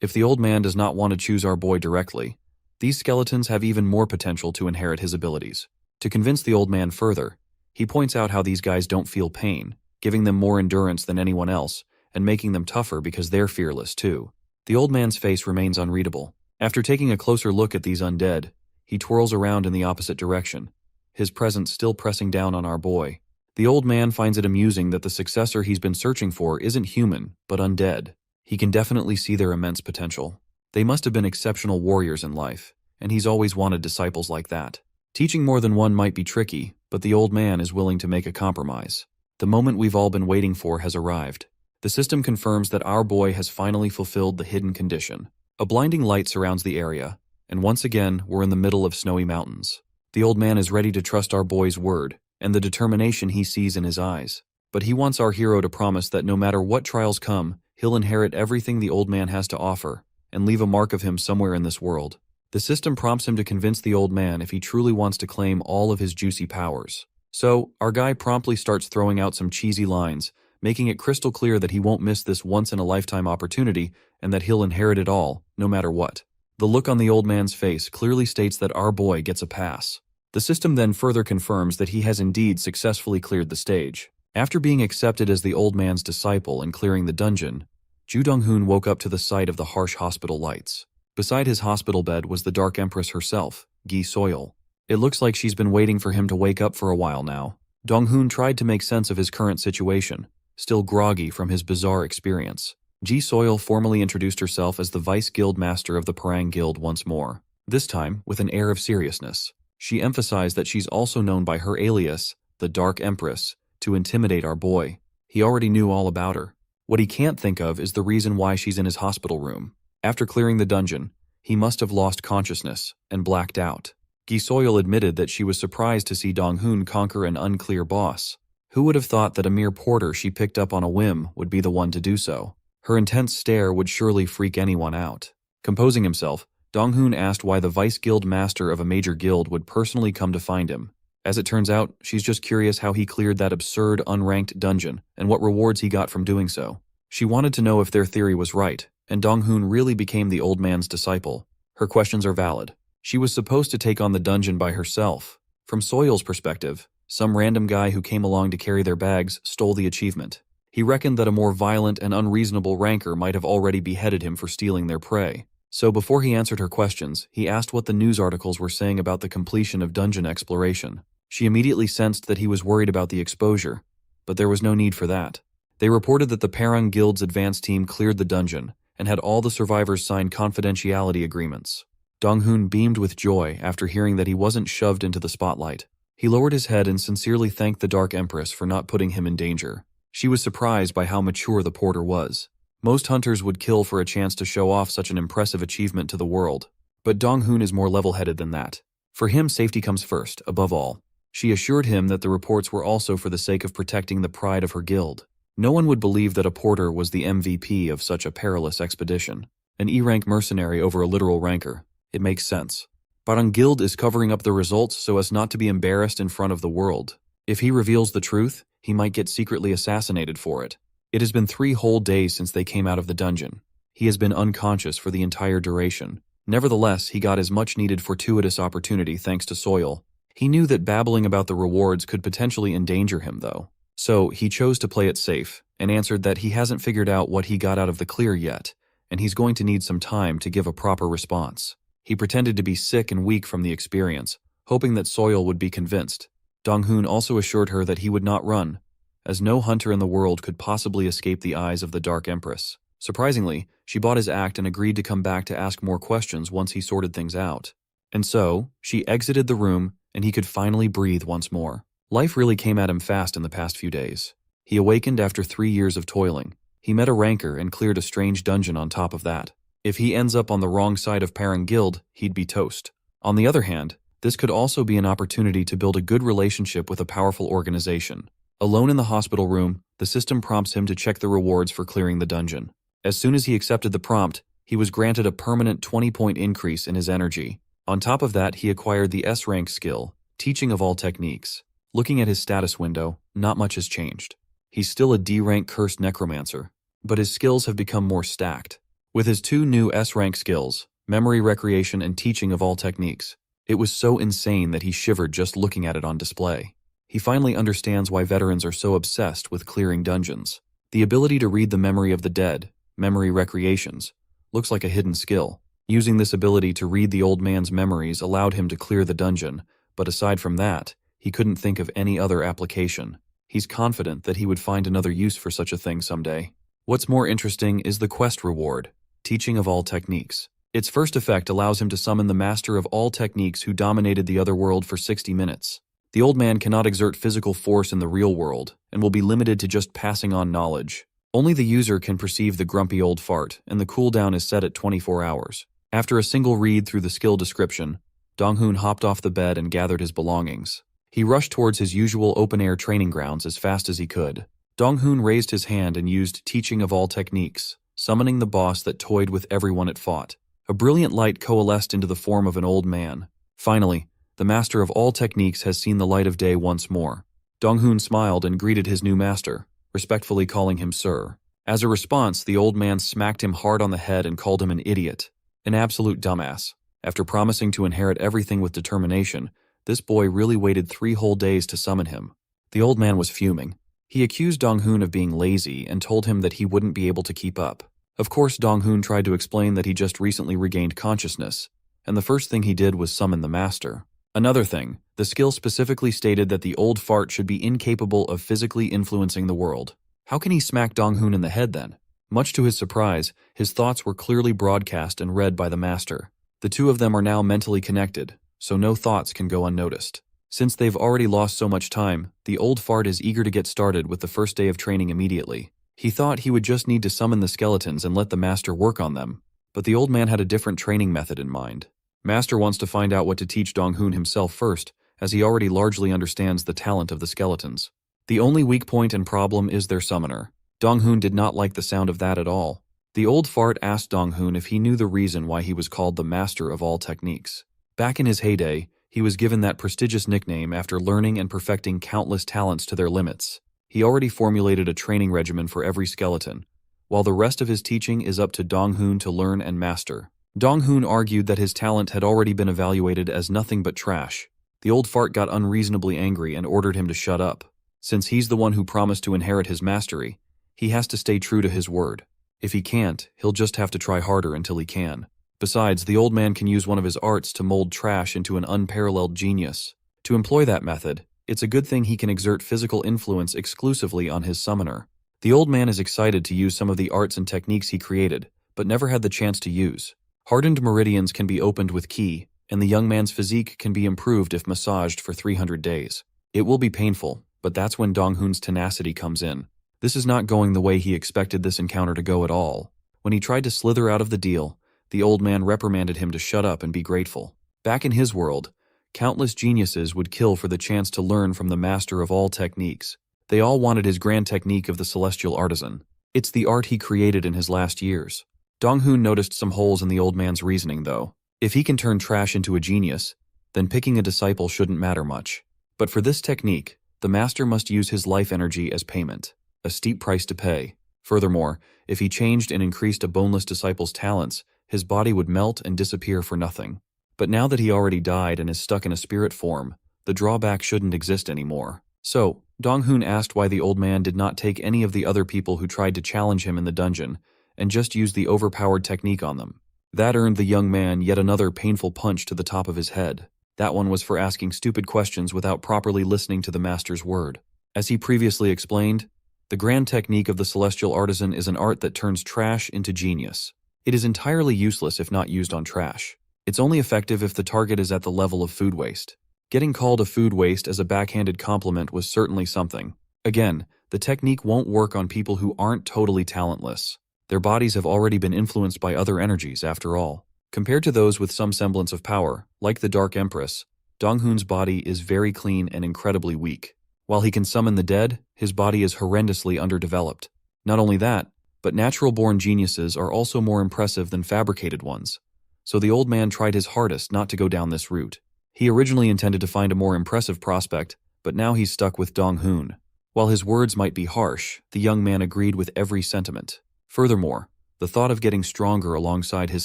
If the old man does not want to choose our boy directly, these skeletons have even more potential to inherit his abilities. To convince the old man further, he points out how these guys don't feel pain, giving them more endurance than anyone else, and making them tougher because they're fearless too. The old man's face remains unreadable. After taking a closer look at these undead, he twirls around in the opposite direction, his presence still pressing down on our boy. The old man finds it amusing that the successor he's been searching for isn't human, but undead. He can definitely see their immense potential. They must have been exceptional warriors in life, and he's always wanted disciples like that. Teaching more than one might be tricky, but the old man is willing to make a compromise. The moment we've all been waiting for has arrived. The system confirms that our boy has finally fulfilled the hidden condition. A blinding light surrounds the area, and once again we're in the middle of snowy mountains. The old man is ready to trust our boy's word, and the determination he sees in his eyes. But he wants our hero to promise that no matter what trials come, he'll inherit everything the old man has to offer, and leave a mark of him somewhere in this world. The system prompts him to convince the old man if he truly wants to claim all of his juicy powers. So, our guy promptly starts throwing out some cheesy lines, making it crystal clear that he won't miss this once-in-a-lifetime opportunity and that he'll inherit it all, no matter what. The look on the old man's face clearly states that our boy gets a pass. The system then further confirms that he has indeed successfully cleared the stage. After being accepted as the old man's disciple and clearing the dungeon, Ju Dong-hoon woke up to the sight of the harsh hospital lights. Beside his hospital bed was the Dark Empress herself, Gi Soil. It looks like she's been waiting for him to wake up for a while now. Dong-hoon tried to make sense of his current situation, still groggy from his bizarre experience. Gi Soil formally introduced herself as the Vice Guild Master of the Parang Guild once more, this time with an air of seriousness. She emphasized that she's also known by her alias, the Dark Empress, to intimidate our boy. He already knew all about her. What he can't think of is the reason why she's in his hospital room. After clearing the dungeon, he must have lost consciousness and blacked out. Gi Soil admitted that she was surprised to see Dong-hoon conquer an unclear boss. Who would have thought that a mere porter she picked up on a whim would be the one to do so? Her intense stare would surely freak anyone out. Composing himself, Dong-hoon asked why the Vice Guild Master of a major guild would personally come to find him. As it turns out, she's just curious how he cleared that absurd, unranked dungeon and what rewards he got from doing so. She wanted to know if their theory was right, and Dong-hoon really became the old man's disciple. Her questions are valid. She was supposed to take on the dungeon by herself. From Soil's perspective, some random guy who came along to carry their bags stole the achievement. He reckoned that a more violent and unreasonable ranker might have already beheaded him for stealing their prey. So before he answered her questions, he asked what the news articles were saying about the completion of dungeon exploration. She immediately sensed that he was worried about the exposure, but there was no need for that. They reported that the Parang Guild's advance team cleared the dungeon and had all the survivors sign confidentiality agreements. Dong-hoon beamed with joy after hearing that he wasn't shoved into the spotlight. He lowered his head and sincerely thanked the Dark Empress for not putting him in danger. She was surprised by how mature the porter was. Most hunters would kill for a chance to show off such an impressive achievement to the world, but Dong-hoon is more level-headed than that. For him, safety comes first, above all. She assured him that the reports were also for the sake of protecting the pride of her guild. No one would believe that a porter was the MVP of such a perilous expedition. An E-rank mercenary over a literal ranker. It makes sense. Parang Guild is covering up the results so as not to be embarrassed in front of the world. If he reveals the truth, he might get secretly assassinated for it. It has been 3 whole days since they came out of the dungeon. He has been unconscious for the entire duration. Nevertheless, he got his much-needed fortuitous opportunity thanks to Soil. He knew that babbling about the rewards could potentially endanger him, though. So, he chose to play it safe, and answered that he hasn't figured out what he got out of the clear yet, and he's going to need some time to give a proper response. He pretended to be sick and weak from the experience, hoping that Soil would be convinced. Dong-hoon also assured her that he would not run, as no hunter in the world could possibly escape the eyes of the Dark Empress. Surprisingly, she bought his act and agreed to come back to ask more questions once he sorted things out. And so, she exited the room, and he could finally breathe once more. Life really came at him fast in the past few days. He awakened after 3 years of toiling. He met a ranker and cleared a strange dungeon on top of that. If he ends up on the wrong side of Parang Guild, he'd be toast. On the other hand, this could also be an opportunity to build a good relationship with a powerful organization. Alone in the hospital room, the system prompts him to check the rewards for clearing the dungeon. As soon as he accepted the prompt, he was granted a permanent 20-point increase in his energy. On top of that, he acquired the S-rank skill, Teaching of All Techniques. Looking at his status window, not much has changed. He's still a D-rank cursed necromancer, but his skills have become more stacked. With his 2 new S-rank skills, Memory Recreation and Teaching of All Techniques, it was so insane that he shivered just looking at it on display. He finally understands why veterans are so obsessed with clearing dungeons. The ability to read the memory of the dead, Memory Recreations, looks like a hidden skill. Using this ability to read the old man's memories allowed him to clear the dungeon, but aside from that, he couldn't think of any other application. He's confident that he would find another use for such a thing someday. What's more interesting is the quest reward, Teaching of All Techniques. Its first effect allows him to summon the master of all techniques who dominated the other world for 60 minutes. The old man cannot exert physical force in the real world, and will be limited to just passing on knowledge. Only the user can perceive the grumpy old fart, and the cooldown is set at 24 hours. After a single read through the skill description, Dong-hoon hopped off the bed and gathered his belongings. He rushed towards his usual open-air training grounds as fast as he could. Dong-hoon raised his hand and used Teaching of All Techniques, summoning the boss that toyed with everyone it fought. A brilliant light coalesced into the form of an old man. Finally, the master of all techniques has seen the light of day once more. Dong-hoon smiled and greeted his new master, respectfully calling him sir. As a response, the old man smacked him hard on the head and called him an idiot. An absolute dumbass. After promising to inherit everything with determination, this boy really waited 3 whole days to summon him. The old man was fuming. He accused Dong-hoon of being lazy and told him that he wouldn't be able to keep up. Of course, Dong-hoon tried to explain that he just recently regained consciousness, and the first thing he did was summon the master. Another thing, the skill specifically stated that the old fart should be incapable of physically influencing the world. How can he smack Dong-hoon in the head then? Much to his surprise, his thoughts were clearly broadcast and read by the master. The 2 of them are now mentally connected, so no thoughts can go unnoticed. Since they've already lost so much time, the old fart is eager to get started with the first day of training immediately. He thought he would just need to summon the skeletons and let the master work on them, but the old man had a different training method in mind. Master wants to find out what to teach Dong-hoon himself first, as he already largely understands the talent of the skeletons. The only weak point and problem is their summoner. Dong-hoon did not like the sound of that at all. The old fart asked Dong-hoon if he knew the reason why he was called the master of all techniques. Back in his heyday, he was given that prestigious nickname after learning and perfecting countless talents to their limits. He already formulated a training regimen for every skeleton, while the rest of his teaching is up to Dong-hoon to learn and master. Dong-hoon argued that his talent had already been evaluated as nothing but trash. The old fart got unreasonably angry and ordered him to shut up. Since he's the one who promised to inherit his mastery, he has to stay true to his word. If he can't, he'll just have to try harder until he can. Besides, the old man can use one of his arts to mold trash into an unparalleled genius. To employ that method, it's a good thing he can exert physical influence exclusively on his summoner. The old man is excited to use some of the arts and techniques he created, but never had the chance to use. Hardened meridians can be opened with ki, and the young man's physique can be improved if massaged for 300 days. It will be painful, but that's when Dong-hoon's tenacity comes in. This is not going the way he expected this encounter to go at all. When he tried to slither out of the deal, the old man reprimanded him to shut up and be grateful. Back in his world, countless geniuses would kill for the chance to learn from the master of all techniques. They all wanted his grand technique of the celestial artisan. It's the art he created in his last years. Dong-hoon noticed some holes in the old man's reasoning, though. If he can turn trash into a genius, then picking a disciple shouldn't matter much. But for this technique, the master must use his life energy as payment, a steep price to pay. Furthermore, if he changed and increased a boneless disciple's talents, his body would melt and disappear for nothing. But now that he already died and is stuck in a spirit form, the drawback shouldn't exist anymore. So, Dong-hoon asked why the old man did not take any of the other people who tried to challenge him in the dungeon, and just use the overpowered technique on them. That earned the young man yet another painful punch to the top of his head. That one was for asking stupid questions without properly listening to the master's word. As he previously explained, the grand technique of the celestial artisan is an art that turns trash into genius. It is entirely useless if not used on trash. It's only effective if the target is at the level of food waste. Getting called a food waste as a backhanded compliment was certainly something. Again, the technique won't work on people who aren't totally talentless. Their bodies have already been influenced by other energies, after all. Compared to those with some semblance of power, like the Dark Empress, Dong-hoon's body is very clean and incredibly weak. While he can summon the dead, his body is horrendously underdeveloped. Not only that, but natural-born geniuses are also more impressive than fabricated ones. So the old man tried his hardest not to go down this route. He originally intended to find a more impressive prospect, but now he's stuck with Dong-hoon. While his words might be harsh, the young man agreed with every sentiment. Furthermore, the thought of getting stronger alongside his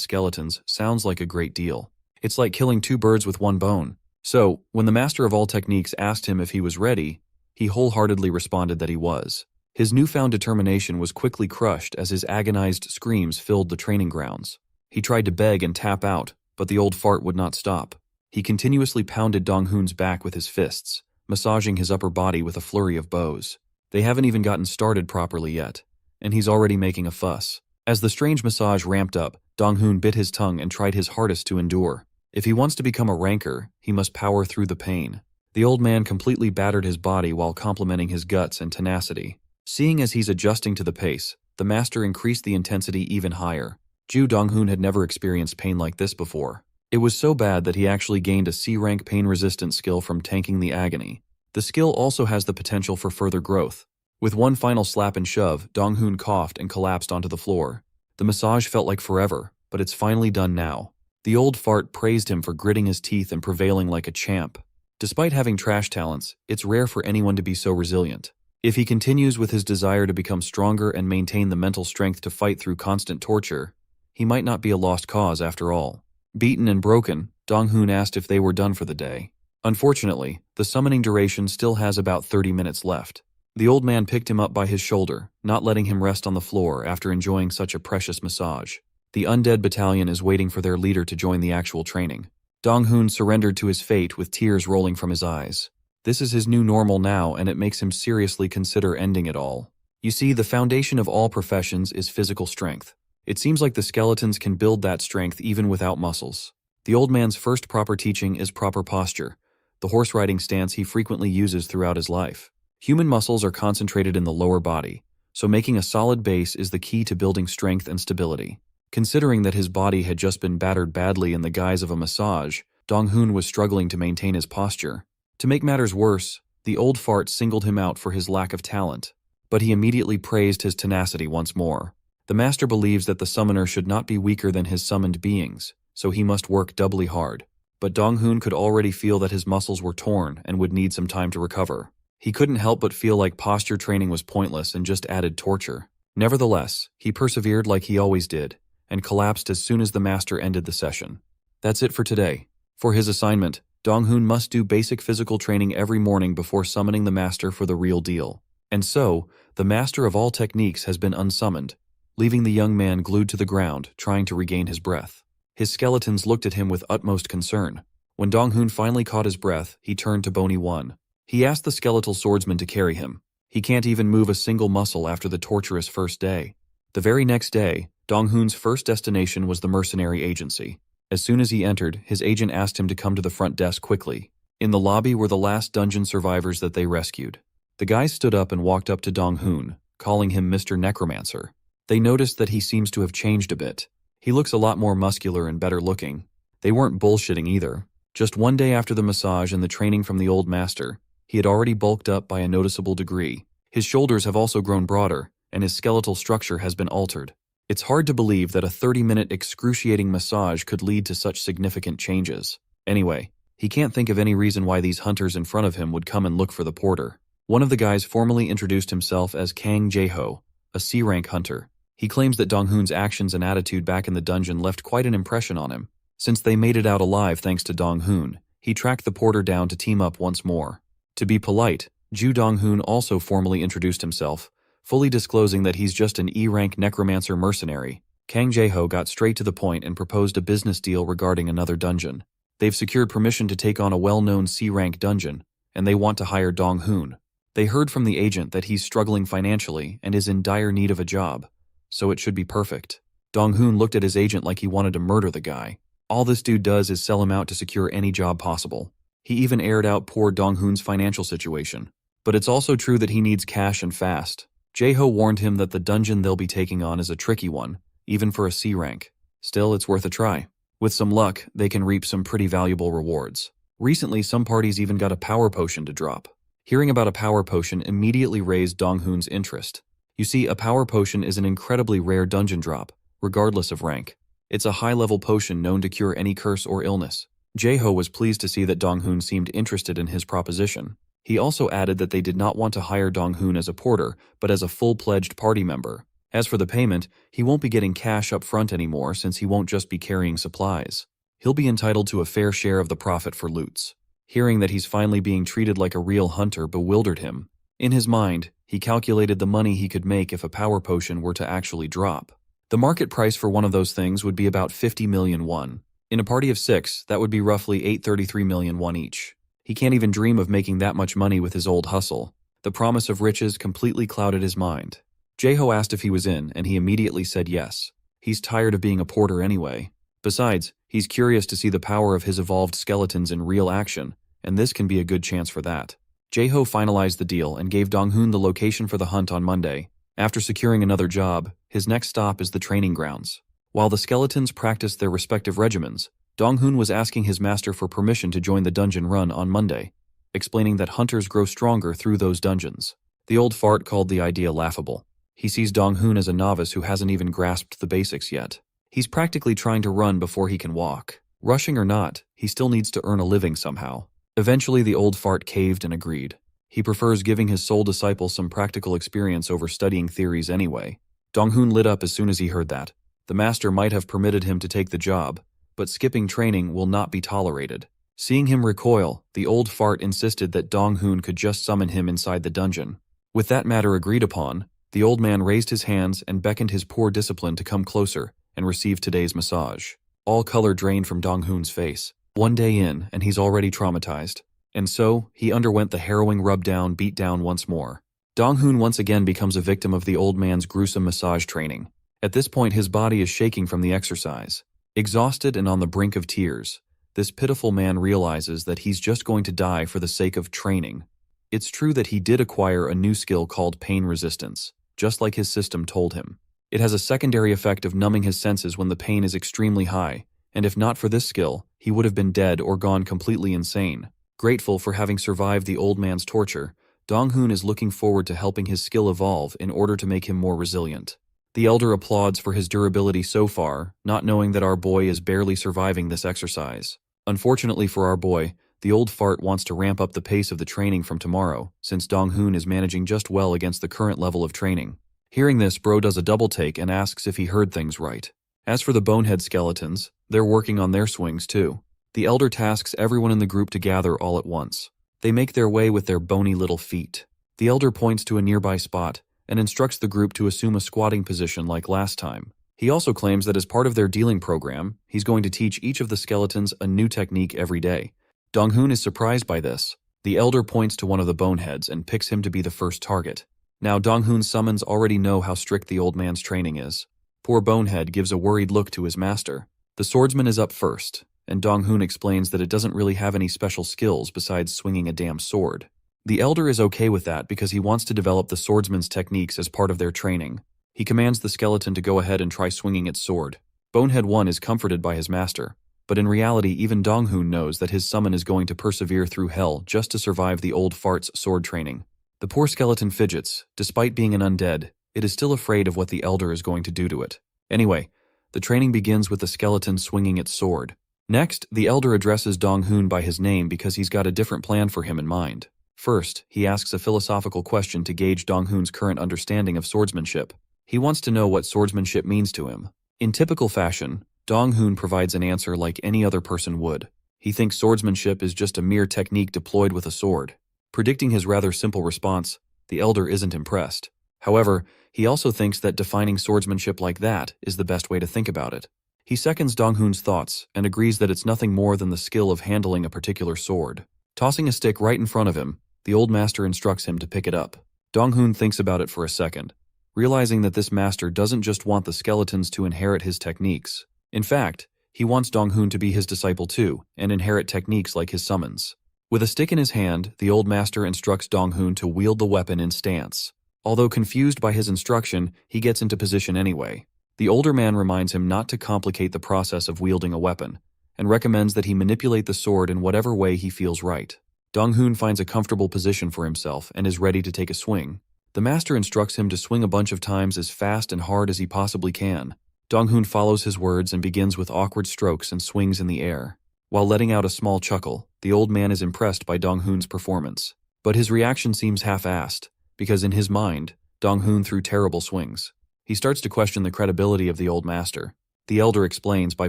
skeletons sounds like a great deal. It's like killing two birds with one bone. So, when the master of all techniques asked him if he was ready, he wholeheartedly responded that he was. His newfound determination was quickly crushed as his agonized screams filled the training grounds. He tried to beg and tap out, but the old fart would not stop. He continuously pounded Dong-hoon's back with his fists, massaging his upper body with a flurry of blows. They haven't even gotten started properly yet, and he's already making a fuss. As the strange massage ramped up, Dong-hoon bit his tongue and tried his hardest to endure. If he wants to become a ranker, he must power through the pain. The old man completely battered his body while complimenting his guts and tenacity. Seeing as he's adjusting to the pace, the master increased the intensity even higher. Dong-hoon had never experienced pain like this before. It was so bad that he actually gained a C-rank pain-resistant skill from tanking the agony. The skill also has the potential for further growth. With one final slap and shove, Dong-hoon coughed and collapsed onto the floor. The massage felt like forever, but it's finally done now. The old fart praised him for gritting his teeth and prevailing like a champ. Despite having trash talents, it's rare for anyone to be so resilient. If he continues with his desire to become stronger and maintain the mental strength to fight through constant torture, he might not be a lost cause after all. Beaten and broken, Dong-hoon asked if they were done for the day. Unfortunately, the summoning duration still has about 30 minutes left. The old man picked him up by his shoulder, not letting him rest on the floor after enjoying such a precious massage. The undead battalion is waiting for their leader to join the actual training. Dong-hoon surrendered to his fate with tears rolling from his eyes. This is his new normal now, and it makes him seriously consider ending it all. You see, the foundation of all professions is physical strength. It seems like the skeletons can build that strength even without muscles. The old man's first proper teaching is proper posture, the horse riding stance he frequently uses throughout his life. Human muscles are concentrated in the lower body, so making a solid base is the key to building strength and stability. Considering that his body had just been battered badly in the guise of a massage, Dong-hoon was struggling to maintain his posture. To make matters worse, the old fart singled him out for his lack of talent, but he immediately praised his tenacity once more. The master believes that the summoner should not be weaker than his summoned beings, so he must work doubly hard. But Dong-hoon could already feel that his muscles were torn and would need some time to recover. He couldn't help but feel like posture training was pointless and just added torture. Nevertheless, he persevered like he always did, and collapsed as soon as the master ended the session. That's it for today. For his assignment, Dong-hoon must do basic physical training every morning before summoning the master for the real deal. And so, the master of all techniques has been unsummoned, leaving the young man glued to the ground, trying to regain his breath. His skeletons looked at him with utmost concern. When Dong-hoon finally caught his breath, he turned to Bony One. He asked the skeletal swordsman to carry him. He can't even move a single muscle after the torturous first day. The very next day, Dong-hoon's first destination was the mercenary agency. As soon as he entered, his agent asked him to come to the front desk quickly. In the lobby were the last dungeon survivors that they rescued. The guys stood up and walked up to Dong-hoon, calling him Mr. Necromancer. They noticed that he seems to have changed a bit. He looks a lot more muscular and better looking. They weren't bullshitting either. Just one day after the massage and the training from the old master, he had already bulked up by a noticeable degree. His shoulders have also grown broader, and his skeletal structure has been altered. It's hard to believe that a 30-minute excruciating massage could lead to such significant changes. Anyway, he can't think of any reason why these hunters in front of him would come and look for the porter. One of the guys formally introduced himself as Kang Jae-ho, a C-rank hunter. He claims that Dong-hoon's actions and attitude back in the dungeon left quite an impression on him. Since they made it out alive thanks to Dong-hoon, he tracked the porter down to team up once more. To be polite, Dong-hoon also formally introduced himself, fully disclosing that he's just an E-rank necromancer mercenary. Kang Jae-ho got straight to the point and proposed a business deal regarding another dungeon. They've secured permission to take on a well-known C-rank dungeon, and they want to hire Dong-hoon. They heard from the agent that he's struggling financially and is in dire need of a job, so it should be perfect. Dong-hoon looked at his agent like he wanted to murder the guy. All this dude does is sell him out to secure any job possible. He even aired out poor Dong-hoon's financial situation. But it's also true that he needs cash and fast. Jae-ho warned him that the dungeon they'll be taking on is a tricky one, even for a C rank. Still, it's worth a try. With some luck, they can reap some pretty valuable rewards. Recently, some parties even got a power potion to drop. Hearing about a power potion immediately raised Dong-hoon's interest. You see, a power potion is an incredibly rare dungeon drop, regardless of rank. It's a high-level potion known to cure any curse or illness. Jae-ho was pleased to see that Dong-hoon seemed interested in his proposition. He also added that they did not want to hire Dong-hoon as a porter, but as a full-pledged party member. As for the payment, he won't be getting cash up front anymore since he won't just be carrying supplies. He'll be entitled to a fair share of the profit for loots. Hearing that he's finally being treated like a real hunter bewildered him. In his mind, he calculated the money he could make if a power potion were to actually drop. The market price for one of those things would be about 50 million won. In a party of 6, that would be roughly 833 million won each. He can't even dream of making that much money with his old hustle. The promise of riches completely clouded his mind. Jae-ho asked if he was in, and he immediately said yes. He's tired of being a porter anyway. Besides, he's curious to see the power of his evolved skeletons in real action, and this can be a good chance for that. Jae-ho finalized the deal and gave Dong-hoon the location for the hunt on Monday. After securing another job, his next stop is the training grounds. While the skeletons practiced their respective regimens, Dong-hoon was asking his master for permission to join the dungeon run on Monday, explaining that hunters grow stronger through those dungeons. The old fart called the idea laughable. He sees Dong-hoon as a novice who hasn't even grasped the basics yet. He's practically trying to run before he can walk. Rushing or not, he still needs to earn a living somehow. Eventually, the old fart caved and agreed. He prefers giving his soul disciple some practical experience over studying theories anyway. Dong-hoon lit up as soon as he heard that. The master might have permitted him to take the job, but skipping training will not be tolerated. Seeing him recoil, the old fart insisted that Dong-hoon could just summon him inside the dungeon. With that matter agreed upon, the old man raised his hands and beckoned his poor discipline to come closer and receive today's massage. All color drained from Dong-hoon's face. One day in, and he's already traumatized. And so, he underwent the harrowing rub-down beat-down once more. Dong-hoon once again becomes a victim of the old man's gruesome massage training. At this point, his body is shaking from the exercise. Exhausted and on the brink of tears, this pitiful man realizes that he's just going to die for the sake of training. It's true that he did acquire a new skill called pain resistance, just like his system told him. It has a secondary effect of numbing his senses when the pain is extremely high, and if not for this skill, he would have been dead or gone completely insane. Grateful for having survived the old man's torture, Dong-hoon is looking forward to helping his skill evolve in order to make him more resilient. The elder applauds for his durability so far, not knowing that our boy is barely surviving this exercise. Unfortunately for our boy, the old fart wants to ramp up the pace of the training from tomorrow, since Dong-hoon is managing just well against the current level of training. Hearing this, bro does a double take and asks if he heard things right. As for the bonehead skeletons, they're working on their swings too. The elder tasks everyone in the group to gather all at once. They make their way with their bony little feet. The elder points to a nearby spot and instructs the group to assume a squatting position like last time. He also claims that as part of their dealing program, he's going to teach each of the skeletons a new technique every day. Dong-hoon is surprised by this. The elder points to one of the boneheads and picks him to be the first target. Now Dong-hoon's summons already know how strict the old man's training is. Poor bonehead gives a worried look to his master. The swordsman is up first, and Dong-hoon explains that it doesn't really have any special skills besides swinging a damn sword. The elder is okay with that because he wants to develop the swordsman's techniques as part of their training. He commands the skeleton to go ahead and try swinging its sword. Bonehead 1 is comforted by his master, but in reality even Dong-hoon knows that his summon is going to persevere through hell just to survive the old fart's sword training. The poor skeleton fidgets. Despite being an undead, it is still afraid of what the elder is going to do to it. Anyway, the training begins with the skeleton swinging its sword. Next, the elder addresses Dong-hoon by his name because he's got a different plan for him in mind. First, he asks a philosophical question to gauge Dong-hoon's current understanding of swordsmanship. He wants to know what swordsmanship means to him. In typical fashion, Dong-hoon provides an answer like any other person would. He thinks swordsmanship is just a mere technique deployed with a sword. Predicting his rather simple response, the elder isn't impressed. However, he also thinks that defining swordsmanship like that is the best way to think about it. He seconds Dong-hoon's thoughts and agrees that it's nothing more than the skill of handling a particular sword. Tossing a stick right in front of him, The old master instructs him to pick it up. Dong-hoon thinks about it for a second, realizing that this master doesn't just want the skeletons to inherit his techniques. In fact, he wants Dong-hoon to be his disciple too, and inherit techniques like his summons. With a stick in his hand, the old master instructs Dong-hoon to wield the weapon in stance. Although confused by his instruction, he gets into position anyway. The older man reminds him not to complicate the process of wielding a weapon, and recommends that he manipulate the sword in whatever way he feels right. Dong-hoon finds a comfortable position for himself and is ready to take a swing. The master instructs him to swing a bunch of times as fast and hard as he possibly can. Dong-hoon follows his words and begins with awkward strokes and swings in the air. While letting out a small chuckle, the old man is impressed by Dong-hoon's performance. But his reaction seems half-assed, because in his mind, Dong-hoon threw terrible swings. He starts to question the credibility of the old master. The elder explains by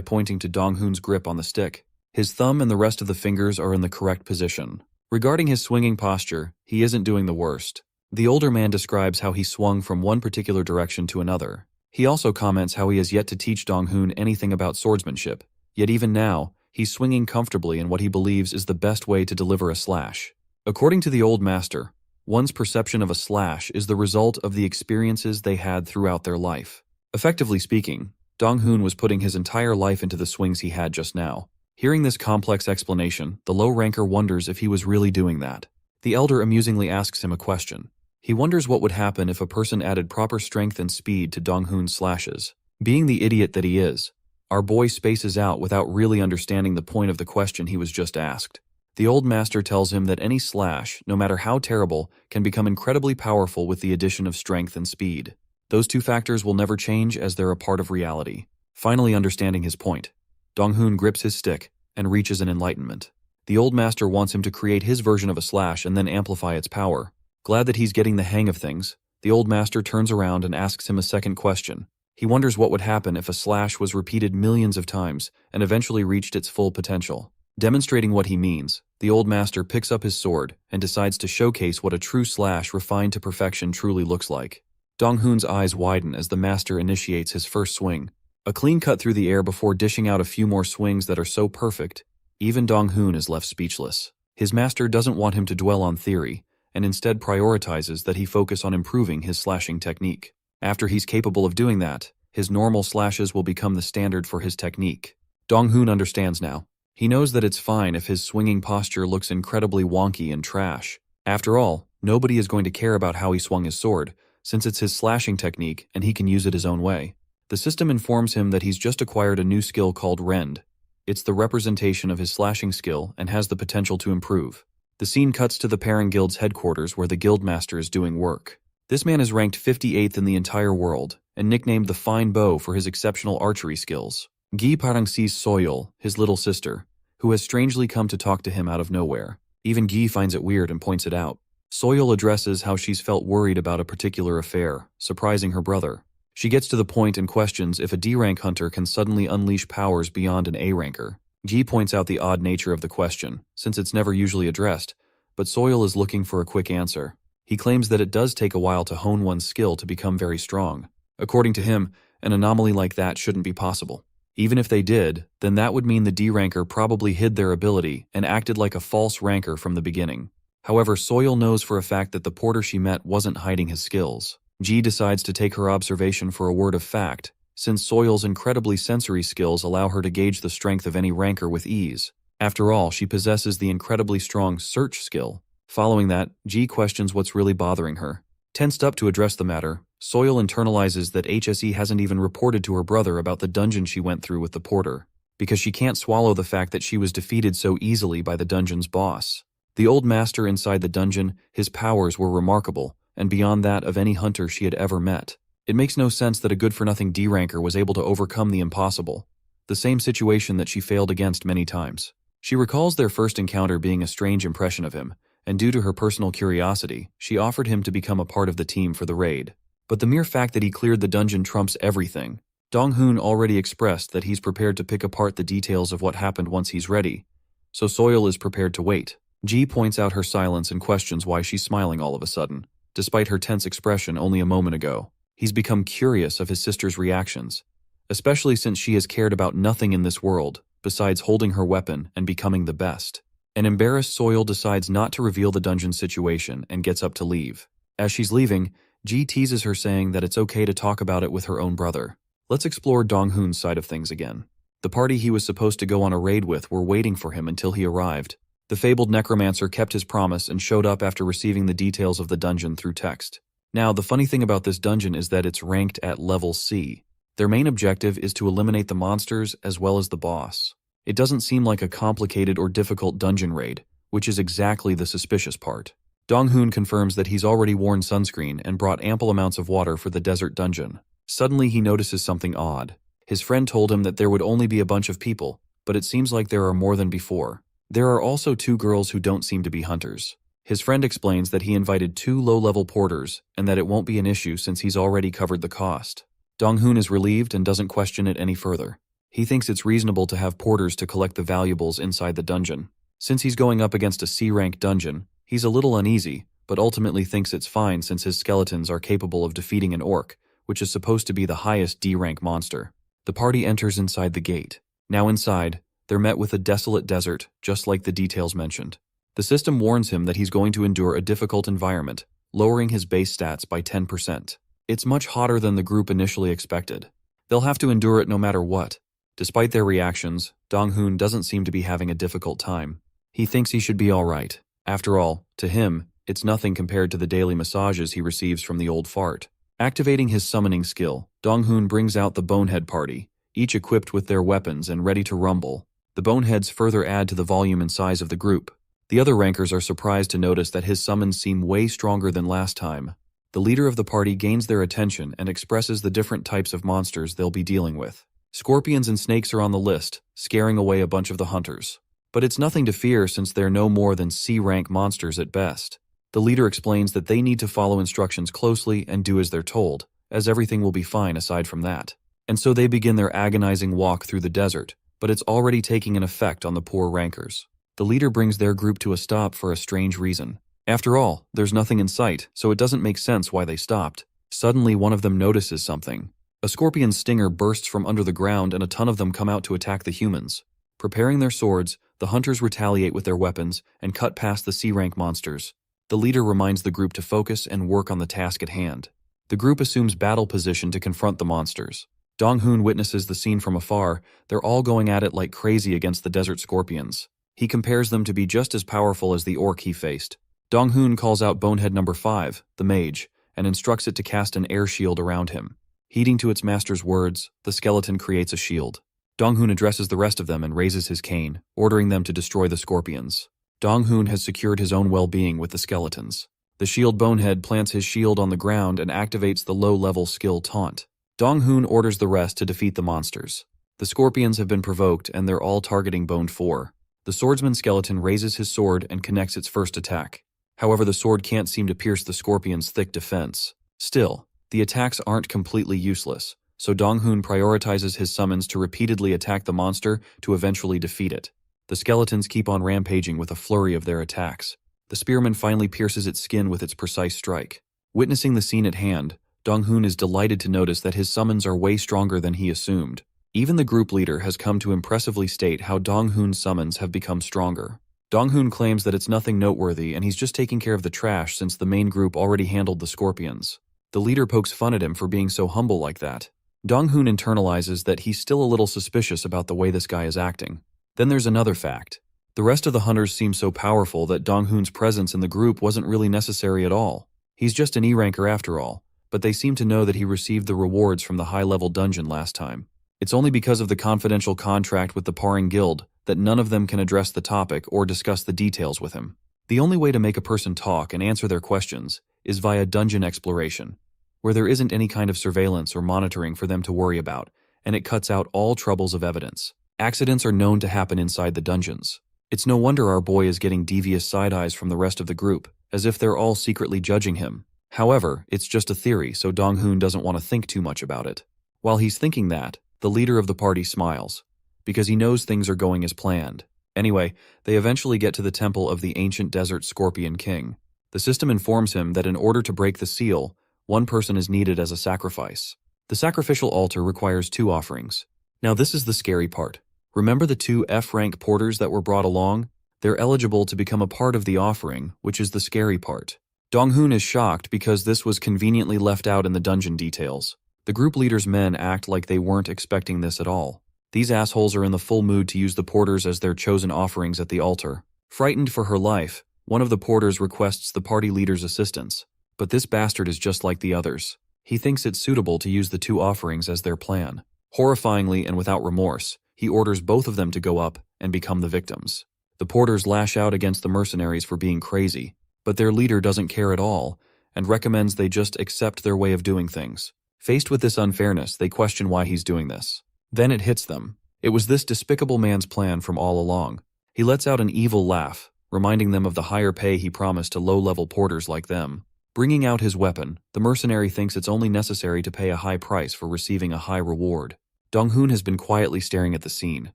pointing to Dong-hoon's grip on the stick. His thumb and the rest of the fingers are in the correct position. Regarding his swinging posture, he isn't doing the worst. The older man describes how he swung from one particular direction to another. He also comments how he has yet to teach Dong-hoon anything about swordsmanship, yet even now, he's swinging comfortably in what he believes is the best way to deliver a slash. According to the old master, one's perception of a slash is the result of the experiences they had throughout their life. Effectively speaking, Dong-hoon was putting his entire life into the swings he had just now. Hearing this complex explanation, the low ranker wonders if he was really doing that. The elder amusingly asks him a question. He wonders what would happen if a person added proper strength and speed to Dong-hoon's slashes. Being the idiot that he is, our boy spaces out without really understanding the point of the question he was just asked. The old master tells him that any slash, no matter how terrible, can become incredibly powerful with the addition of strength and speed. Those two factors will never change as they're a part of reality. Finally understanding his point, Dong-hoon grips his stick and reaches an enlightenment. The old master wants him to create his version of a slash and then amplify its power. Glad that he's getting the hang of things, the old master turns around and asks him a second question. He wonders what would happen if a slash was repeated millions of times and eventually reached its full potential. Demonstrating what he means, the old master picks up his sword and decides to showcase what a true slash refined to perfection truly looks like. Dong-hoon's eyes widen as the master initiates his first swing. A clean cut through the air before dishing out a few more swings that are so perfect, even Dong-hoon is left speechless. His master doesn't want him to dwell on theory, and instead prioritizes that he focus on improving his slashing technique. After he's capable of doing that, his normal slashes will become the standard for his technique. Dong-hoon understands now. He knows that it's fine if his swinging posture looks incredibly wonky and trash. After all, nobody is going to care about how he swung his sword, since it's his slashing technique and he can use it his own way. The system informs him that he's just acquired a new skill called Rend. It's the representation of his slashing skill and has the potential to improve. The scene cuts to the Parang Guild's headquarters where the guildmaster is doing work. This man is ranked 58th in the entire world, and nicknamed the Fine Bow for his exceptional archery skills. Gi Parang sees Soyul, his little sister, who has strangely come to talk to him out of nowhere. Even Gi finds it weird and points it out. Soyul addresses how she's felt worried about a particular affair, surprising her brother. She gets to the point and questions if a D-rank hunter can suddenly unleash powers beyond an A-ranker. Gi points out the odd nature of the question, since it's never usually addressed, but Soyul is looking for a quick answer. He claims that it does take a while to hone one's skill to become very strong. According to him, an anomaly like that shouldn't be possible. Even if they did, then that would mean the D-ranker probably hid their ability and acted like a false ranker from the beginning. However, Soyul knows for a fact that the porter she met wasn't hiding his skills. Gi decides to take her observation for a word of fact, since Soyul's incredibly sensory skills allow her to gauge the strength of any ranker with ease. After all, she possesses the incredibly strong search skill. Following that, Gi questions what's really bothering her. Tensed up to address the matter, Soyul internalizes that HSE hasn't even reported to her brother about the dungeon she went through with the porter, because she can't swallow the fact that she was defeated so easily by the dungeon's boss. The old master inside the dungeon, his powers were remarkable, and beyond that of any hunter she had ever met. It makes no sense that a good-for-nothing D-ranker was able to overcome the impossible, the same situation that she failed against many times. She recalls their first encounter being a strange impression of him, and due to her personal curiosity, she offered him to become a part of the team for the raid. But the mere fact that he cleared the dungeon trumps everything. Dong-hoon already expressed that he's prepared to pick apart the details of what happened once he's ready, so Soyul is prepared to wait. Gi points out her silence and questions why she's smiling all of a sudden, despite her tense expression only a moment ago. He's become curious of his sister's reactions, especially since she has cared about nothing in this world besides holding her weapon and becoming the best. An embarrassed Soil decides not to reveal the dungeon situation and gets up to leave. As she's leaving, Ji teases her saying that it's okay to talk about it with her own brother. Let's explore Dong-hoon's side of things again. The party he was supposed to go on a raid with were waiting for him until he arrived. The fabled Necromancer kept his promise and showed up after receiving the details of the dungeon through text. Now, the funny thing about this dungeon is that it's ranked at level C. Their main objective is to eliminate the monsters as well as the boss. It doesn't seem like a complicated or difficult dungeon raid, which is exactly the suspicious part. Dong-hoon confirms that he's already worn sunscreen and brought ample amounts of water for the desert dungeon. Suddenly he notices something odd. His friend told him that there would only be a bunch of people, but it seems like there are more than before. There are also 2 girls who don't seem to be hunters. His friend explains that he invited 2 low-level porters and that it won't be an issue since he's already covered the cost. Dong-hoon is relieved and doesn't question it any further. He thinks it's reasonable to have porters to collect the valuables inside the dungeon. Since he's going up against a C-rank dungeon, he's a little uneasy, but ultimately thinks it's fine since his skeletons are capable of defeating an orc, which is supposed to be the highest D-rank monster. The party enters inside the gate. Now inside, they're met with a desolate desert, just like the details mentioned. The system warns him that he's going to endure a difficult environment, lowering his base stats by 10%. It's much hotter than the group initially expected. They'll have to endure it no matter what. Despite their reactions, Dong-hoon doesn't seem to be having a difficult time. He thinks he should be alright. After all, to him, it's nothing compared to the daily massages he receives from the old fart. Activating his summoning skill, Dong-hoon brings out the Bonehead party, each equipped with their weapons and ready to rumble. The Boneheads further add to the volume and size of the group. The other rankers are surprised to notice that his summons seem way stronger than last time. The leader of the party gains their attention and expresses the different types of monsters they'll be dealing with. Scorpions and snakes are on the list, scaring away a bunch of the hunters. But it's nothing to fear since they're no more than C-rank monsters at best. The leader explains that they need to follow instructions closely and do as they're told, as everything will be fine aside from that. And so they begin their agonizing walk through the desert, but it's already taking an effect on the poor rankers. The leader brings their group to a stop for a strange reason. After all, there's nothing in sight, so it doesn't make sense why they stopped. Suddenly, one of them notices something. A scorpion's stinger bursts from under the ground and a ton of them come out to attack the humans. Preparing their swords, the hunters retaliate with their weapons and cut past the C-rank monsters. The leader reminds the group to focus and work on the task at hand. The group assumes battle position to confront the monsters. Dong-hoon witnesses the scene from afar. They're all going at it like crazy against the desert scorpions. He compares them to be just as powerful as the orc he faced. Dong-hoon calls out Bonehead number 5, the mage, and instructs it to cast an air shield around him. Heeding to its master's words, the skeleton creates a shield. Dong-hoon addresses the rest of them and raises his cane, ordering them to destroy the scorpions. Dong-hoon has secured his own well-being with the skeletons. The shield Bonehead plants his shield on the ground and activates the low-level skill Taunt. Dong-hoon orders the rest to defeat the monsters. The scorpions have been provoked and they're all targeting Bone 4. The swordsman skeleton raises his sword and connects its first attack. However, the sword can't seem to pierce the scorpion's thick defense. Still, the attacks aren't completely useless, so Dong-hoon prioritizes his summons to repeatedly attack the monster to eventually defeat it. The skeletons keep on rampaging with a flurry of their attacks. The spearman finally pierces its skin with its precise strike. Witnessing the scene at hand, Dong-hoon is delighted to notice that his summons are way stronger than he assumed. Even the group leader has come to impressively state how Dong-hoon's summons have become stronger. Dong-hoon claims that it's nothing noteworthy and he's just taking care of the trash since the main group already handled the scorpions. The leader pokes fun at him for being so humble like that. Dong-hoon internalizes that he's still a little suspicious about the way this guy is acting. Then there's another fact. The rest of the hunters seem so powerful that Dong-hoon's presence in the group wasn't really necessary at all. He's just an E-ranker after all, but they seem to know that he received the rewards from the high-level dungeon last time. It's only because of the confidential contract with the Parring Guild that none of them can address the topic or discuss the details with him. The only way to make a person talk and answer their questions is via dungeon exploration, where there isn't any kind of surveillance or monitoring for them to worry about, and it cuts out all troubles of evidence. Accidents are known to happen inside the dungeons. It's no wonder our boy is getting devious side-eyes from the rest of the group, as if they're all secretly judging him. However, it's just a theory, so Dong-hoon doesn't want to think too much about it. While he's thinking that, the leader of the party smiles, because he knows things are going as planned. Anyway, they eventually get to the temple of the ancient desert Scorpion King. The system informs him that in order to break the seal, one person is needed as a sacrifice. The sacrificial altar requires 2 offerings. Now this is the scary part. Remember the 2 F-rank porters that were brought along? They're eligible to become a part of the offering, which is the scary part. Dong-hoon is shocked because this was conveniently left out in the dungeon details. The group leader's men act like they weren't expecting this at all. These assholes are in the full mood to use the porters as their chosen offerings at the altar. Frightened for her life, one of the porters requests the party leader's assistance. But this bastard is just like the others. He thinks it's suitable to use the two offerings as their plan. Horrifyingly and without remorse, he orders both of them to go up and become the victims. The porters lash out against the mercenaries for being crazy, but their leader doesn't care at all and recommends they just accept their way of doing things. Faced with this unfairness, they question why he's doing this. Then it hits them. It was this despicable man's plan from all along. He lets out an evil laugh, reminding them of the higher pay he promised to low-level porters like them. Bringing out his weapon, the mercenary thinks it's only necessary to pay a high price for receiving a high reward. Dong-hoon has been quietly staring at the scene.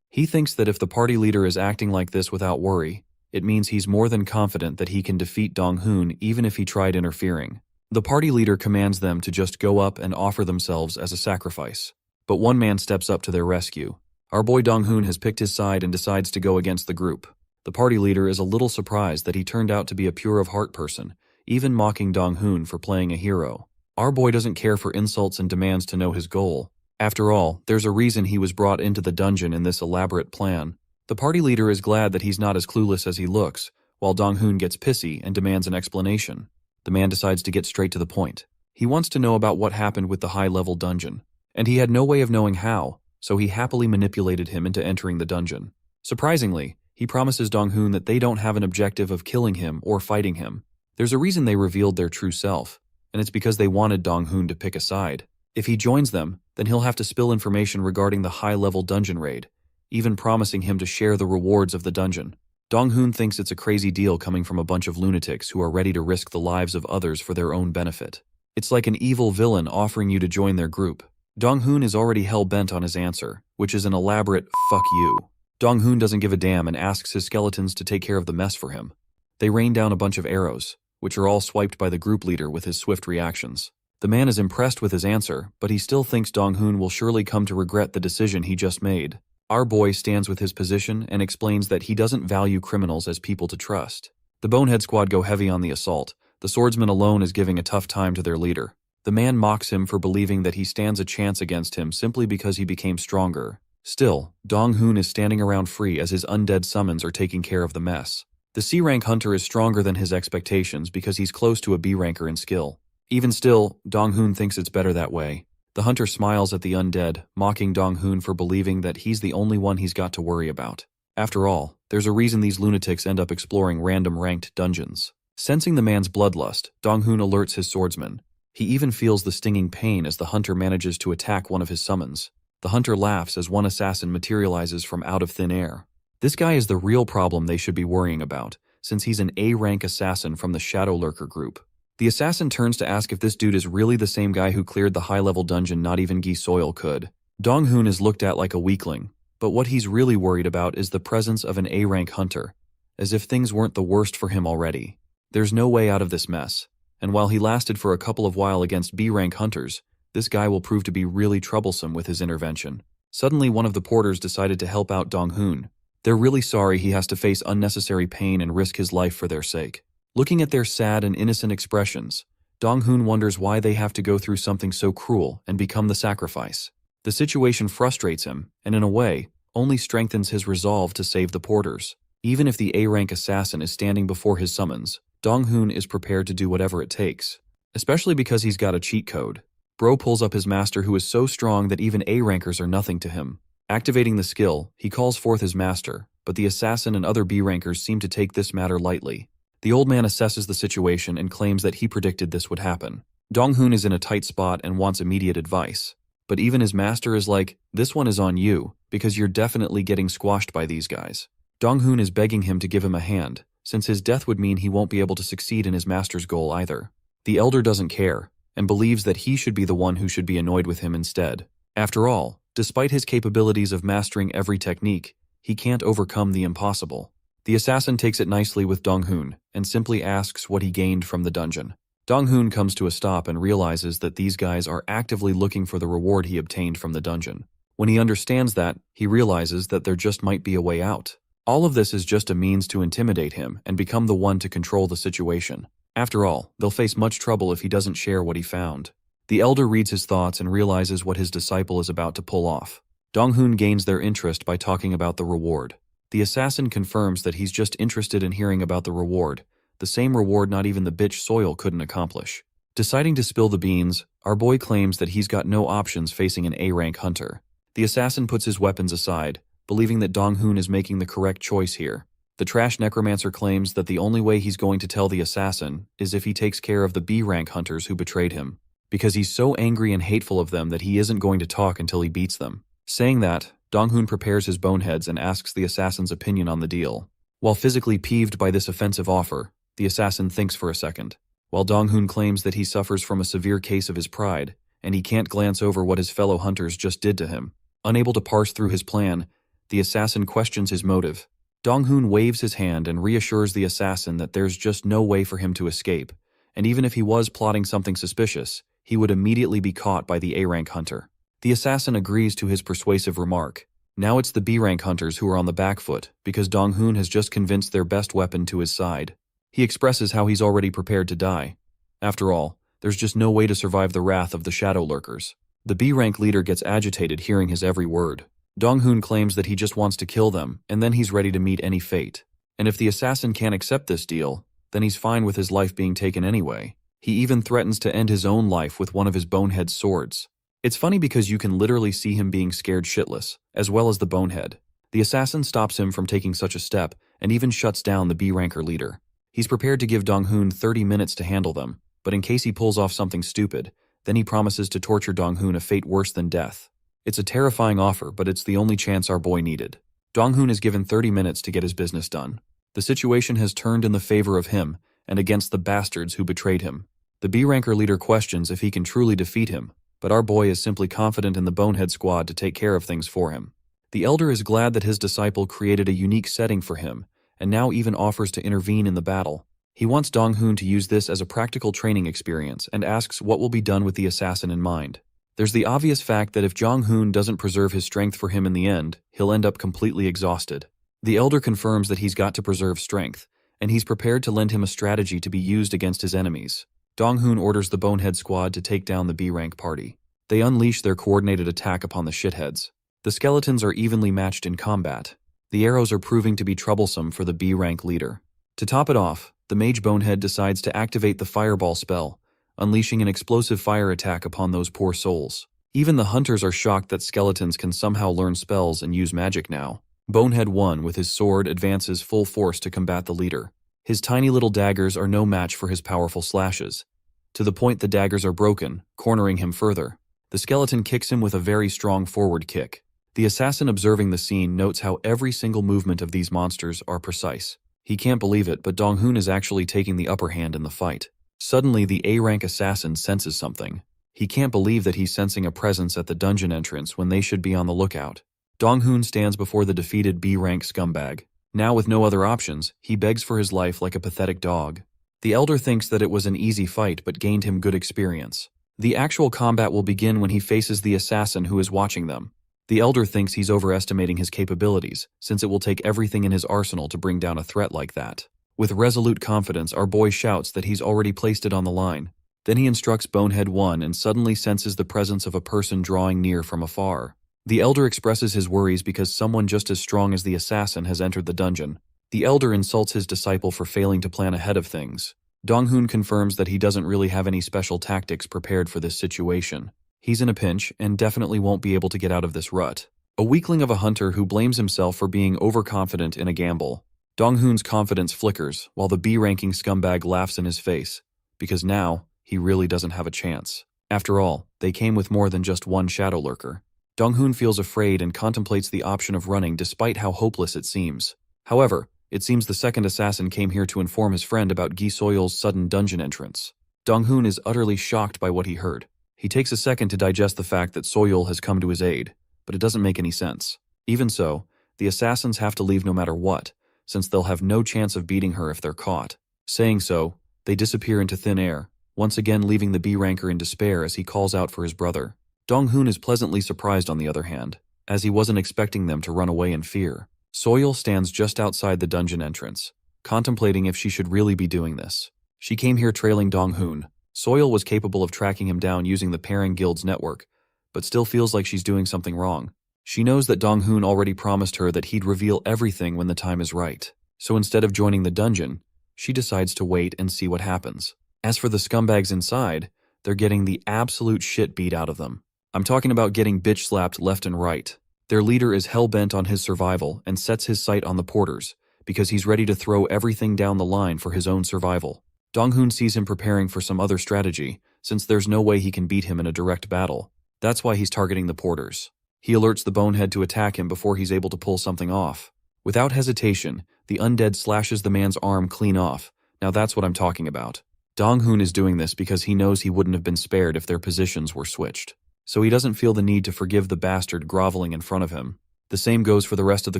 He thinks that if the party leader is acting like this without worry, it means he's more than confident that he can defeat Dong-hoon even if he tried interfering. The party leader commands them to just go up and offer themselves as a sacrifice. But one man steps up to their rescue. Our boy Dong-hoon has picked his side and decides to go against the group. The party leader is a little surprised that he turned out to be a pure of heart person, even mocking Dong-hoon for playing a hero. Our boy doesn't care for insults and demands to know his goal. After all, there's a reason he was brought into the dungeon in this elaborate plan. The party leader is glad that he's not as clueless as he looks, while Dong-hoon gets pissy and demands an explanation. The man decides to get straight to the point. He wants to know about what happened with the high-level dungeon, and he had no way of knowing how, so he happily manipulated him into entering the dungeon. Surprisingly, he promises Dong-hoon that they don't have an objective of killing him or fighting him. There's a reason they revealed their true self, and it's because they wanted Dong-hoon to pick a side. If he joins them, then he'll have to spill information regarding the high-level dungeon raid, even promising him to share the rewards of the dungeon. Dong-hoon thinks it's a crazy deal coming from a bunch of lunatics who are ready to risk the lives of others for their own benefit. It's like an evil villain offering you to join their group. Dong-hoon is already hell-bent on his answer, which is an elaborate "fuck you." Dong-hoon doesn't give a damn and asks his skeletons to take care of the mess for him. They rain down a bunch of arrows, which are all swiped by the group leader with his swift reactions. The man is impressed with his answer, but he still thinks Dong-hoon will surely come to regret the decision he just made. Our boy stands with his position and explains that he doesn't value criminals as people to trust. The Bonehead Squad go heavy on the assault. The swordsman alone is giving a tough time to their leader. The man mocks him for believing that he stands a chance against him simply because he became stronger. Still, Dong-hoon is standing around free as his undead summons are taking care of the mess. The C-rank hunter is stronger than his expectations because he's close to a B-ranker in skill. Even still, Dong-hoon thinks it's better that way. The hunter smiles at the undead, mocking Dong-hoon for believing that he's the only one he's got to worry about. After all, there's a reason these lunatics end up exploring random ranked dungeons. Sensing the man's bloodlust, Dong-hoon alerts his swordsman. He even feels the stinging pain as the hunter manages to attack one of his summons. The hunter laughs as one assassin materializes from out of thin air. This guy is the real problem they should be worrying about, since he's an A-rank assassin from the Shadow Lurker group. The assassin turns to ask if this dude is really the same guy who cleared the high-level dungeon not even Gi Soil could. Dong-hoon is looked at like a weakling, but what he's really worried about is the presence of an A-rank hunter, as if things weren't the worst for him already. There's no way out of this mess, and while he lasted for a couple of while against B-rank hunters, this guy will prove to be really troublesome with his intervention. Suddenly, one of the porters decided to help out Dong-hoon. They're really sorry he has to face unnecessary pain and risk his life for their sake. Looking at their sad and innocent expressions, Dong-hoon wonders why they have to go through something so cruel and become the sacrifice. The situation frustrates him, and in a way, only strengthens his resolve to save the porters. Even if the A-rank assassin is standing before his summons, Dong-hoon is prepared to do whatever it takes, especially because he's got a cheat code. Bro pulls up his master who is so strong that even A-rankers are nothing to him. Activating the skill, he calls forth his master, but the assassin and other B-rankers seem to take this matter lightly. The old man assesses the situation and claims that he predicted this would happen. Dong-hoon is in a tight spot and wants immediate advice. But even his master is like, "This one is on you, because you're definitely getting squashed by these guys." Dong-hoon is begging him to give him a hand, since his death would mean he won't be able to succeed in his master's goal either. The elder doesn't care, and believes that he should be the one who should be annoyed with him instead. After all, despite his capabilities of mastering every technique, he can't overcome the impossible. The assassin takes it nicely with Dong-hoon and simply asks what he gained from the dungeon. Dong-hoon comes to a stop and realizes that these guys are actively looking for the reward he obtained from the dungeon. When he understands that, he realizes that there just might be a way out. All of this is just a means to intimidate him and become the one to control the situation. After all, they'll face much trouble if he doesn't share what he found. The elder reads his thoughts and realizes what his disciple is about to pull off. Dong-hoon gains their interest by talking about the reward. The assassin confirms that he's just interested in hearing about the reward, the same reward not even the bitch Soil couldn't accomplish. Deciding to spill the beans, our boy claims that he's got no options facing an A-rank hunter. The assassin puts his weapons aside, believing that Dong-hoon is making the correct choice here. The trash necromancer claims that the only way he's going to tell the assassin is if he takes care of the B-rank hunters who betrayed him, because he's so angry and hateful of them that he isn't going to talk until he beats them. Saying that, Dong-hoon prepares his boneheads and asks the assassin's opinion on the deal. While physically peeved by this offensive offer, the assassin thinks for a second. While Dong-hoon claims that he suffers from a severe case of his pride, and he can't glance over what his fellow hunters just did to him. Unable to parse through his plan, the assassin questions his motive. Dong-hoon waves his hand and reassures the assassin that there's just no way for him to escape, and even if he was plotting something suspicious, he would immediately be caught by the A-rank hunter. The assassin agrees to his persuasive remark. Now it's the B-rank hunters who are on the back foot, because Dong-hoon has just convinced their best weapon to his side. He expresses how he's already prepared to die. After all, there's just no way to survive the wrath of the shadow lurkers. The B-rank leader gets agitated hearing his every word. Dong-hoon claims that he just wants to kill them, and then he's ready to meet any fate. And if the assassin can't accept this deal, then he's fine with his life being taken anyway. He even threatens to end his own life with one of his bonehead swords. It's funny because you can literally see him being scared shitless, as well as the bonehead. The assassin stops him from taking such a step, and even shuts down the B-ranker leader. He's prepared to give Dong-hoon 30 minutes to handle them, but in case he pulls off something stupid, then he promises to torture Dong-hoon a fate worse than death. It's a terrifying offer, but it's the only chance our boy needed. Dong-hoon is given 30 minutes to get his business done. The situation has turned in the favor of him, and against the bastards who betrayed him. The B-ranker leader questions if he can truly defeat him, but our boy is simply confident in the Bonehead Squad to take care of things for him. The elder is glad that his disciple created a unique setting for him, and now even offers to intervene in the battle. He wants Dong-hoon to use this as a practical training experience and asks what will be done with the assassin in mind. There's the obvious fact that if Dong-hoon doesn't preserve his strength for him in the end, he'll end up completely exhausted. The elder confirms that he's got to preserve strength, and he's prepared to lend him a strategy to be used against his enemies. Dong-hoon orders the Bonehead Squad to take down the B-rank party. They unleash their coordinated attack upon the shitheads. The skeletons are evenly matched in combat. The arrows are proving to be troublesome for the B-rank leader. To top it off, the mage Bonehead decides to activate the fireball spell, unleashing an explosive fire attack upon those poor souls. Even the hunters are shocked that skeletons can somehow learn spells and use magic now. Bonehead 1 with his sword advances full force to combat the leader. His tiny little daggers are no match for his powerful slashes. To the point the daggers are broken, cornering him further. The skeleton kicks him with a very strong forward kick. The assassin observing the scene notes how every single movement of these monsters are precise. He can't believe it, but Dong-hoon is actually taking the upper hand in the fight. Suddenly, the A-rank assassin senses something. He can't believe that he's sensing a presence at the dungeon entrance when they should be on the lookout. Dong-hoon stands before the defeated B-rank scumbag. Now with no other options, he begs for his life like a pathetic dog. The elder thinks that it was an easy fight but gained him good experience. The actual combat will begin when he faces the assassin who is watching them. The elder thinks he's overestimating his capabilities, since it will take everything in his arsenal to bring down a threat like that. With resolute confidence, our boy shouts that he's already placed it on the line. Then he instructs Bonehead 1 and suddenly senses the presence of a person drawing near from afar. The elder expresses his worries because someone just as strong as the assassin has entered the dungeon. The elder insults his disciple for failing to plan ahead of things. Dong-hoon confirms that he doesn't really have any special tactics prepared for this situation. He's in a pinch and definitely won't be able to get out of this rut. A weakling of a hunter who blames himself for being overconfident in a gamble. Dong-hoon's confidence flickers while the B-ranking scumbag laughs in his face, because now he really doesn't have a chance. After all, they came with more than just one shadow lurker. Dong-hoon feels afraid and contemplates the option of running despite how hopeless it seems. However, it seems the second assassin came here to inform his friend about Gi Soyul's sudden dungeon entrance. Dong-hoon is utterly shocked by what he heard. He takes a second to digest the fact that Soyul has come to his aid, but it doesn't make any sense. Even so, the assassins have to leave no matter what, since they'll have no chance of beating her if they're caught. Saying so, they disappear into thin air, once again leaving the B-ranker in despair as he calls out for his brother. Dong-hoon is pleasantly surprised on the other hand, as he wasn't expecting them to run away in fear. Soil stands just outside the dungeon entrance, contemplating if she should really be doing this. She came here trailing Dong-hoon. Soil was capable of tracking him down using the pairing guild's network, but still feels like she's doing something wrong. She knows that Dong-hoon already promised her that he'd reveal everything when the time is right. So instead of joining the dungeon, she decides to wait and see what happens. As for the scumbags inside, they're getting the absolute shit beat out of them. I'm talking about getting bitch slapped left and right. Their leader is hell-bent on his survival and sets his sight on the porters, because he's ready to throw everything down the line for his own survival. Dong-hoon sees him preparing for some other strategy, since there's no way he can beat him in a direct battle. That's why he's targeting the porters. He alerts the bonehead to attack him before he's able to pull something off. Without hesitation, the undead slashes the man's arm clean off. Now that's what I'm talking about. Dong-hoon is doing this because he knows he wouldn't have been spared if their positions were switched. So he doesn't feel the need to forgive the bastard groveling in front of him. The same goes for the rest of the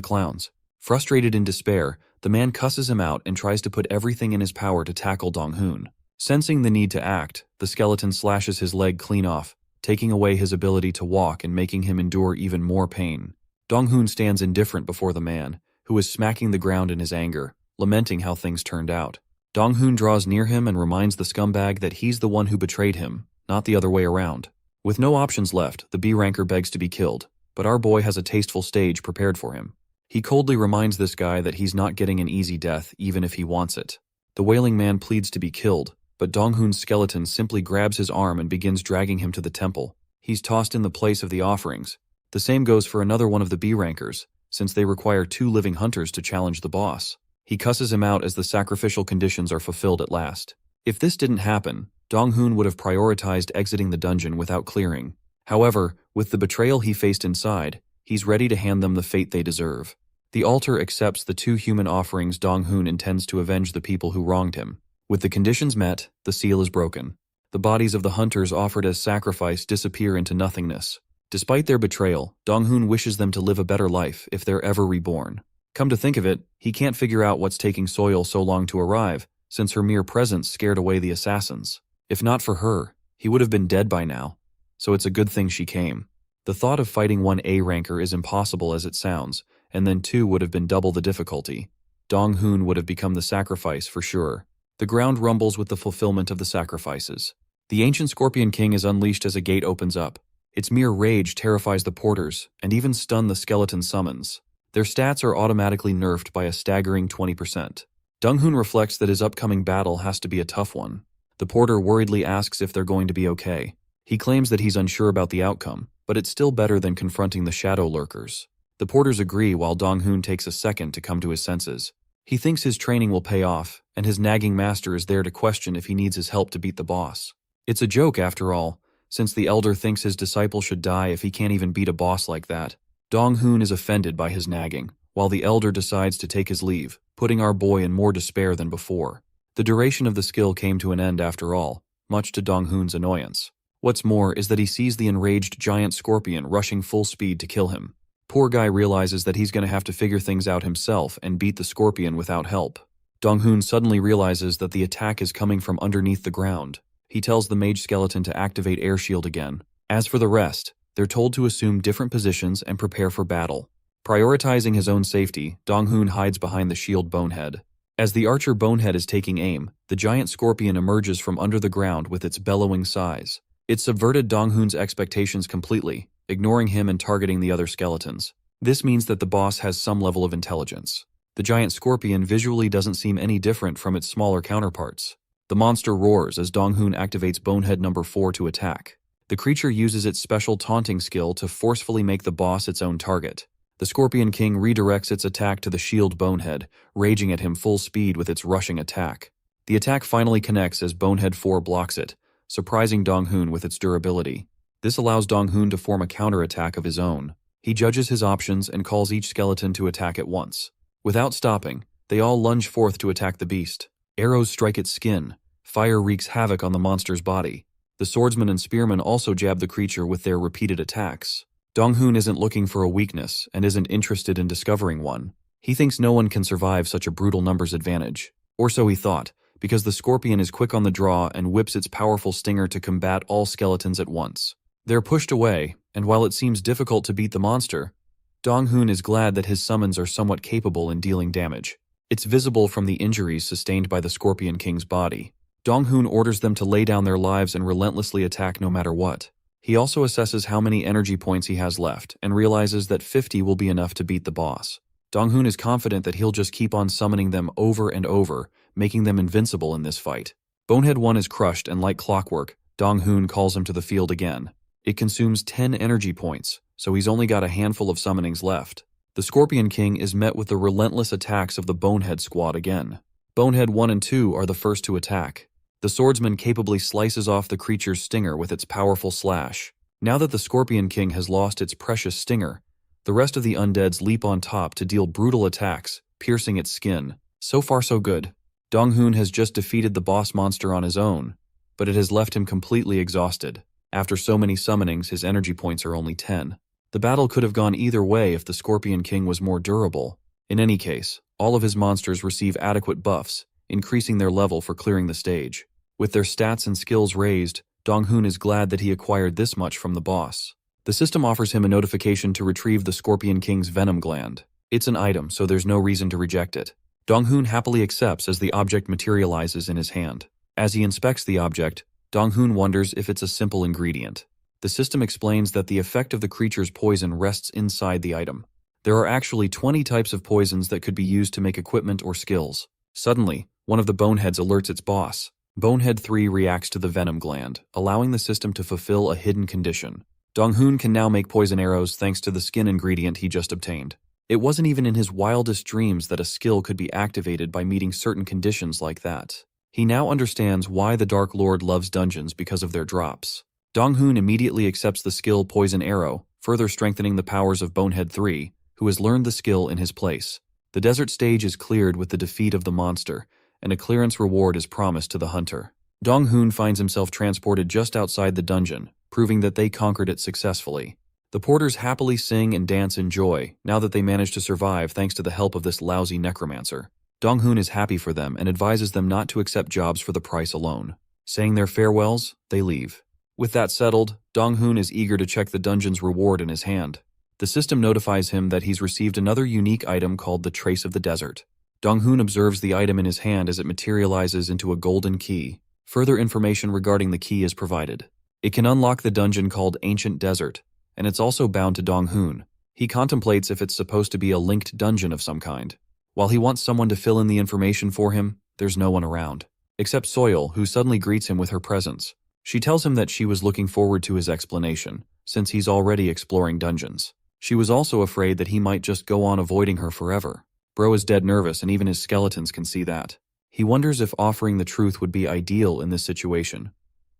clowns. Frustrated in despair, the man cusses him out and tries to put everything in his power to tackle Dong-hoon. Sensing the need to act, the skeleton slashes his leg clean off, taking away his ability to walk and making him endure even more pain. Dong-hoon stands indifferent before the man, who is smacking the ground in his anger, lamenting how things turned out. Dong-hoon draws near him and reminds the scumbag that he's the one who betrayed him, not the other way around. With no options left, the B-ranker begs to be killed, but our boy has a tasteful stage prepared for him. He coldly reminds this guy that he's not getting an easy death even if he wants it. The wailing man pleads to be killed, but Dong-hoon's skeleton simply grabs his arm and begins dragging him to the temple. He's tossed in the place of the offerings. The same goes for another one of the B-rankers, since they require 2 living hunters to challenge the boss. He cusses him out as the sacrificial conditions are fulfilled at last. If this didn't happen, Dong-hoon would have prioritized exiting the dungeon without clearing. However, with the betrayal he faced inside, he's ready to hand them the fate they deserve. The altar accepts the 2 human offerings Dong-hoon intends to avenge the people who wronged him. With the conditions met, the seal is broken. The bodies of the hunters offered as sacrifice disappear into nothingness. Despite their betrayal, Dong-hoon wishes them to live a better life if they're ever reborn. Come to think of it, he can't figure out what's taking Soil so long to arrive, since her mere presence scared away the assassins. If not for her, he would have been dead by now. So it's a good thing she came. The thought of fighting one A-ranker is impossible as it sounds, and then 2 would have been double the difficulty. Dong-hoon would have become the sacrifice for sure. The ground rumbles with the fulfillment of the sacrifices. The ancient Scorpion King is unleashed as a gate opens up. Its mere rage terrifies the porters, and even stun the skeleton summons. Their stats are automatically nerfed by a staggering 20%. Dong-hoon reflects that his upcoming battle has to be a tough one. The porter worriedly asks if they're going to be okay. He claims that he's unsure about the outcome, but it's still better than confronting the shadow lurkers. The porters agree while Dong-hoon takes a second to come to his senses. He thinks his training will pay off, and his nagging master is there to question if he needs his help to beat the boss. It's a joke after all, since the elder thinks his disciple should die if he can't even beat a boss like that. Dong-hoon is offended by his nagging, while the elder decides to take his leave, putting our boy in more despair than before. The duration of the skill came to an end after all, much to Dong-hoon's annoyance. What's more is that he sees the enraged giant scorpion rushing full speed to kill him. Poor guy realizes that he's going to have to figure things out himself and beat the scorpion without help. Dong-hoon suddenly realizes that the attack is coming from underneath the ground. He tells the mage skeleton to activate air shield again. As for the rest, they're told to assume different positions and prepare for battle. Prioritizing his own safety, Dong-hoon hides behind the shield bonehead. As the archer bonehead is taking aim, the giant scorpion emerges from under the ground with its bellowing size. It subverted Dong-hoon's expectations completely, ignoring him and targeting the other skeletons. This means that the boss has some level of intelligence. The giant scorpion visually doesn't seem any different from its smaller counterparts. The monster roars as Dong-hoon activates bonehead number 4 to attack. The creature uses its special taunting skill to forcefully make the boss its own target. The Scorpion King redirects its attack to the shield bonehead, raging at him full speed with its rushing attack. The attack finally connects as bonehead 4 blocks it, surprising Dong-hoon with its durability. This allows Dong-hoon to form a counterattack of his own. He judges his options and calls each skeleton to attack at once. Without stopping, they all lunge forth to attack the beast. Arrows strike its skin. Fire wreaks havoc on the monster's body. The swordsman and spearmen also jab the creature with their repeated attacks. Dong-hoon isn't looking for a weakness and isn't interested in discovering one. He thinks no one can survive such a brutal numbers advantage. Or so he thought, because the scorpion is quick on the draw and whips its powerful stinger to combat all skeletons at once. They're pushed away, and while it seems difficult to beat the monster, Dong-hoon is glad that his summons are somewhat capable in dealing damage. It's visible from the injuries sustained by the Scorpion King's body. Dong-hoon orders them to lay down their lives and relentlessly attack no matter what. He also assesses how many energy points he has left and realizes that 50 will be enough to beat the boss. Dong-hoon is confident that he'll just keep on summoning them over and over, making them invincible in this fight. Bonehead 1 is crushed, and like clockwork, Dong-hoon calls him to the field again. It consumes 10 energy points, so he's only got a handful of summonings left. The Scorpion King is met with the relentless attacks of the Bonehead squad again. Bonehead 1 and 2 are the first to attack. The swordsman capably slices off the creature's stinger with its powerful slash. Now that the Scorpion King has lost its precious stinger, the rest of the undeads leap on top to deal brutal attacks, piercing its skin. So far so good. Dong-hoon has just defeated the boss monster on his own, but it has left him completely exhausted. After so many summonings, his energy points are only 10. The battle could have gone either way if the Scorpion King was more durable. In any case, all of his monsters receive adequate buffs, increasing their level for clearing the stage. With their stats and skills raised, Dong-hoon is glad that he acquired this much from the boss. The system offers him a notification to retrieve the Scorpion King's venom gland. It's an item, so there's no reason to reject it. Dong-hoon happily accepts as the object materializes in his hand. As he inspects the object, Dong-hoon wonders if it's a simple ingredient. The system explains that the effect of the creature's poison rests inside the item. There are actually 20 types of poisons that could be used to make equipment or skills. Suddenly, one of the boneheads alerts its boss. Bonehead 3 reacts to the venom gland, allowing the system to fulfill a hidden condition. Dong-hoon can now make poison arrows thanks to the skin ingredient he just obtained. It wasn't even in his wildest dreams that a skill could be activated by meeting certain conditions like that. He now understands why the Dark Lord loves dungeons because of their drops. Dong-hoon immediately accepts the skill Poison Arrow, further strengthening the powers of Bonehead 3, who has learned the skill in his place. The desert stage is cleared with the defeat of the monster, and a clearance reward is promised to the hunter. Dong-hoon finds himself transported just outside the dungeon, proving that they conquered it successfully. The porters happily sing and dance in joy, now that they managed to survive thanks to the help of this lousy necromancer. Dong-hoon is happy for them and advises them not to accept jobs for the price alone. Saying their farewells, they leave. With that settled, Dong-hoon is eager to check the dungeon's reward in his hand. The system notifies him that he's received another unique item called the Trace of the Desert. Dong-hoon observes the item in his hand as it materializes into a golden key. Further information regarding the key is provided. It can unlock the dungeon called Ancient Desert, and it's also bound to Dong-hoon. He contemplates if it's supposed to be a linked dungeon of some kind. While he wants someone to fill in the information for him, there's no one around. Except Soil, who suddenly greets him with her presence. She tells him that she was looking forward to his explanation, since he's already exploring dungeons. She was also afraid that he might just go on avoiding her forever. Bro is dead nervous, and even his skeletons can see that. He wonders if offering the truth would be ideal in this situation,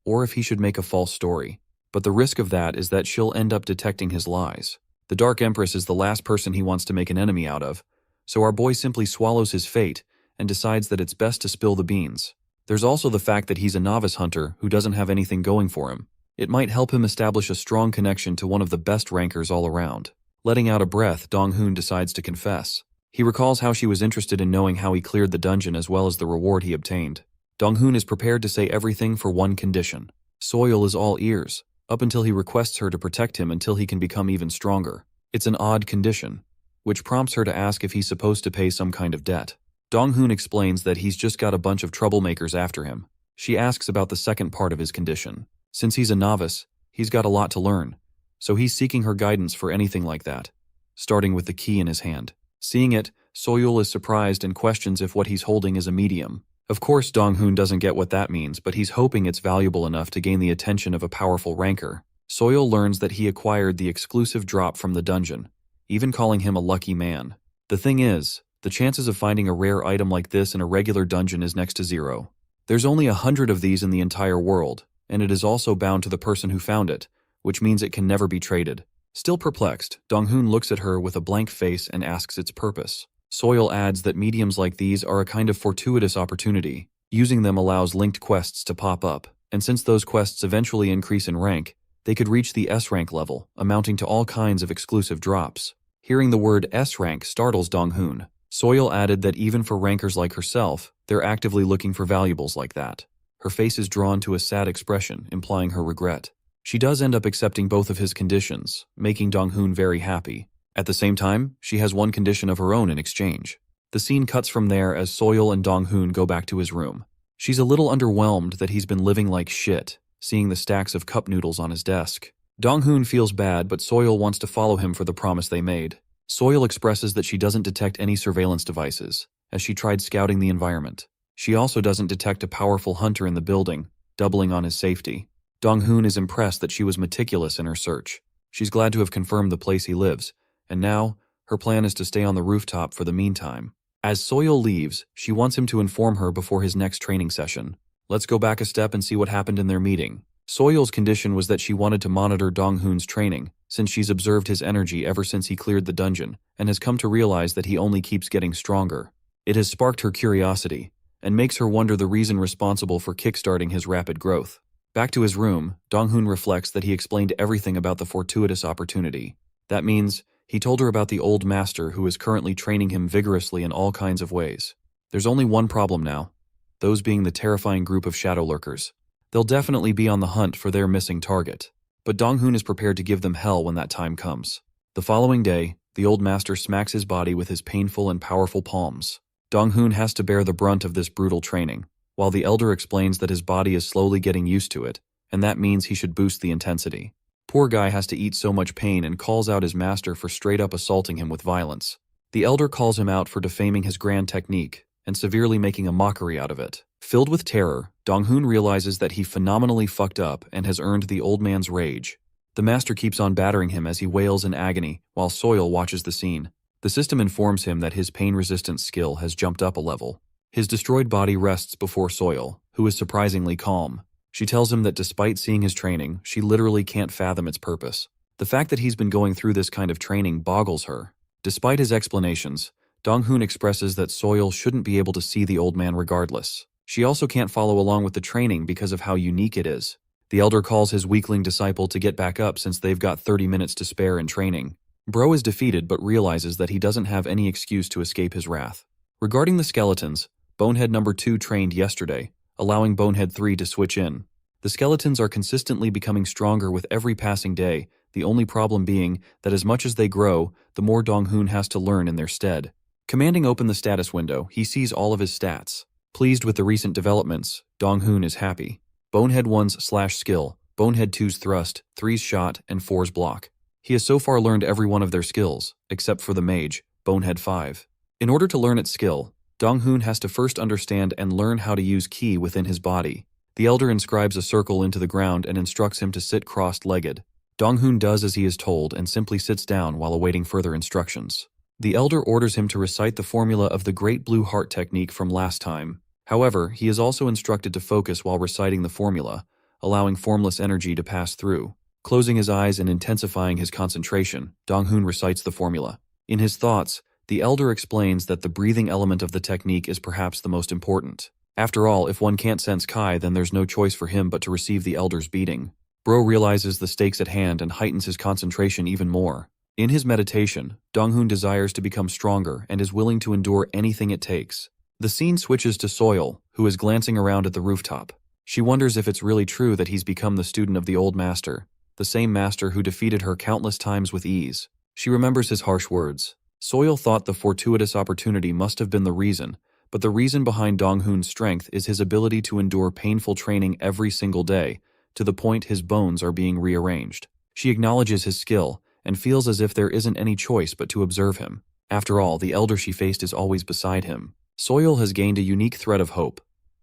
or if he should make a false story. But the risk of that is that she'll end up detecting his lies. The Dark Empress is the last person he wants to make an enemy out of, so our boy simply swallows his fate and decides that it's best to spill the beans. There's also the fact that he's a novice hunter who doesn't have anything going for him. It might help him establish a strong connection to one of the best rankers all around. Letting out a breath, Dong-hoon decides to confess. He recalls how she was interested in knowing how he cleared the dungeon as well as the reward he obtained. Dong-hoon is prepared to say everything for one condition. Soil is all ears, up until he requests her to protect him until he can become even stronger. It's an odd condition, which prompts her to ask if he's supposed to pay some kind of debt. Dong-hoon explains that he's just got a bunch of troublemakers after him. She asks about the second part of his condition. Since he's a novice, he's got a lot to learn, so he's seeking her guidance for anything like that, starting with the key in his hand. Seeing it, Soyul is surprised and questions if what he's holding is a medium. Of course, Dong-hoon doesn't get what that means, but he's hoping it's valuable enough to gain the attention of a powerful ranker. Soyul learns that he acquired the exclusive drop from the dungeon, even calling him a lucky man. The thing is, the chances of finding a rare item like this in a regular dungeon is next to zero. There's only 100 of these in the entire world, and it is also bound to the person who found it, which means it can never be traded. Still perplexed, Dong-hoon looks at her with a blank face and asks its purpose. Soil adds that mediums like these are a kind of fortuitous opportunity. Using them allows linked quests to pop up, and since those quests eventually increase in rank, they could reach the S-rank level, amounting to all kinds of exclusive drops. Hearing the word S-rank startles Dong-hoon. Soil added that even for rankers like herself, they're actively looking for valuables like that. Her face is drawn to a sad expression, implying her regret. She does end up accepting both of his conditions, making Dong-hoon very happy. At the same time, she has one condition of her own in exchange. The scene cuts from there as Soil and Dong-hoon go back to his room. She's a little underwhelmed that he's been living like shit, seeing the stacks of cup noodles on his desk. Dong-hoon feels bad, but Soil wants to follow him for the promise they made. Soil expresses that she doesn't detect any surveillance devices, as she tried scouting the environment. She also doesn't detect a powerful hunter in the building, doubling on his safety. Dong-hoon is impressed that she was meticulous in her search. She's glad to have confirmed the place he lives, and now, her plan is to stay on the rooftop for the meantime. As Soil leaves, she wants him to inform her before his next training session. Let's go back a step and see what happened in their meeting. Soil's condition was that she wanted to monitor Dong-hoon's training, since she's observed his energy ever since he cleared the dungeon, and has come to realize that he only keeps getting stronger. It has sparked her curiosity, and makes her wonder the reason responsible for kickstarting his rapid growth. Back to his room, Dong-hoon reflects that he explained everything about the fortuitous opportunity. That means, he told her about the old master who is currently training him vigorously in all kinds of ways. There's only one problem now, those being the terrifying group of shadow lurkers. They'll definitely be on the hunt for their missing target, but Dong-hoon is prepared to give them hell when that time comes. The following day, the old master smacks his body with his painful and powerful palms. Dong-hoon has to bear the brunt of this brutal training, while the elder explains that his body is slowly getting used to it, and that means he should boost the intensity. Poor guy has to eat so much pain and calls out his master for straight-up assaulting him with violence. The elder calls him out for defaming his grand technique and severely making a mockery out of it. Filled with terror, Dong-hoon realizes that he phenomenally fucked up and has earned the old man's rage. The master keeps on battering him as he wails in agony, while Soil watches the scene. The system informs him that his pain-resistance skill has jumped up a level. His destroyed body rests before Soil, who is surprisingly calm. She tells him that despite seeing his training, she literally can't fathom its purpose. The fact that he's been going through this kind of training boggles her. Despite his explanations, Dong-hoon expresses that Soil shouldn't be able to see the old man regardless. She also can't follow along with the training because of how unique it is. The elder calls his weakling disciple to get back up since they've got 30 minutes to spare in training. Bro is defeated but realizes that he doesn't have any excuse to escape his wrath. Regarding the skeletons, Bonehead number 2 trained yesterday, allowing Bonehead 3 to switch in. The skeletons are consistently becoming stronger with every passing day, the only problem being that as much as they grow, the more Dong-hoon has to learn in their stead. Commanding open the status window, he sees all of his stats. Pleased with the recent developments, Dong-hoon is happy. Bonehead 1's /skill, Bonehead 2's thrust, 3's shot, and 4's block. He has so far learned every one of their skills, except for the mage, Bonehead 5. In order to learn its skill, Dong-hoon has to first understand and learn how to use ki within his body. The elder inscribes a circle into the ground and instructs him to sit crossed-legged. Dong-hoon does as he is told and simply sits down while awaiting further instructions. The elder orders him to recite the formula of the Great Blue Heart technique from last time. However, he is also instructed to focus while reciting the formula, allowing formless energy to pass through. Closing his eyes and intensifying his concentration, Dong-hoon recites the formula. In his thoughts, the elder explains that the breathing element of the technique is perhaps the most important. After all, if one can't sense Kai, then there's no choice for him but to receive the elder's beating. Bro realizes the stakes at hand and heightens his concentration even more. In his meditation, Dong-hoon desires to become stronger and is willing to endure anything it takes. The scene switches to Soil, who is glancing around at the rooftop. She wonders if it's really true that he's become the student of the old master, the same master who defeated her countless times with ease. She remembers his harsh words. Soil thought the fortuitous opportunity must have been the reason, but the reason behind Dong-hoon's strength is his ability to endure painful training every single day, to the point his bones are being rearranged. She acknowledges his skill, and feels as if there isn't any choice but to observe him. After all, the elder she faced is always beside him. Soil has gained a unique thread of hope,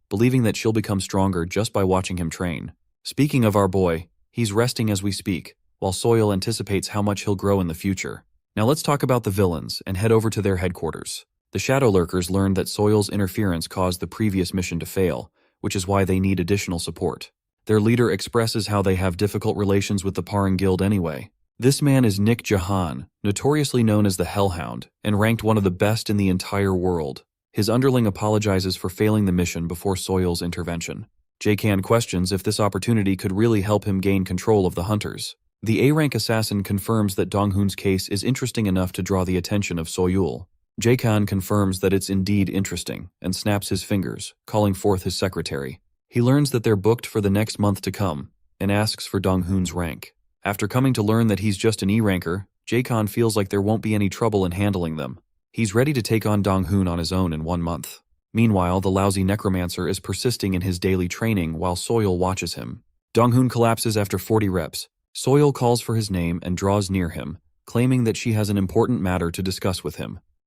believing that she'll become stronger just by watching him train. Speaking of our boy, he's resting as we speak, while Soil anticipates how much he'll grow in the future. Now let's talk about the villains and head over to their headquarters. The Shadow Lurkers learned that Soil's interference caused the previous mission to fail, which is why they need additional support. Their leader expresses how they have difficult relations with the Parang Guild anyway. This man is Nick Jahan, notoriously known as the Hellhound, and ranked one of the best in the entire world. His underling apologizes for failing the mission before Soil's intervention. Jakan questions if this opportunity could really help him gain control of the hunters. The A-rank assassin confirms that Dong-hoon's case is interesting enough to draw the attention of Soyul. Jakan confirms that it's indeed interesting, and snaps his fingers, calling forth his secretary. He learns that they're booked for the next month to come, and asks for Dong-hoon's rank. After coming to learn that he's just an E-ranker, Jaekon feels like there won't be any trouble in handling them. He's ready to take on Donghoon on his own in 1 month. Meanwhile, the lousy Necromancer is persisting in his daily training while Soil watches him. Donghoon collapses after 40 reps. Soil calls for his name and draws near him, claiming that she has an important matter to discuss with him.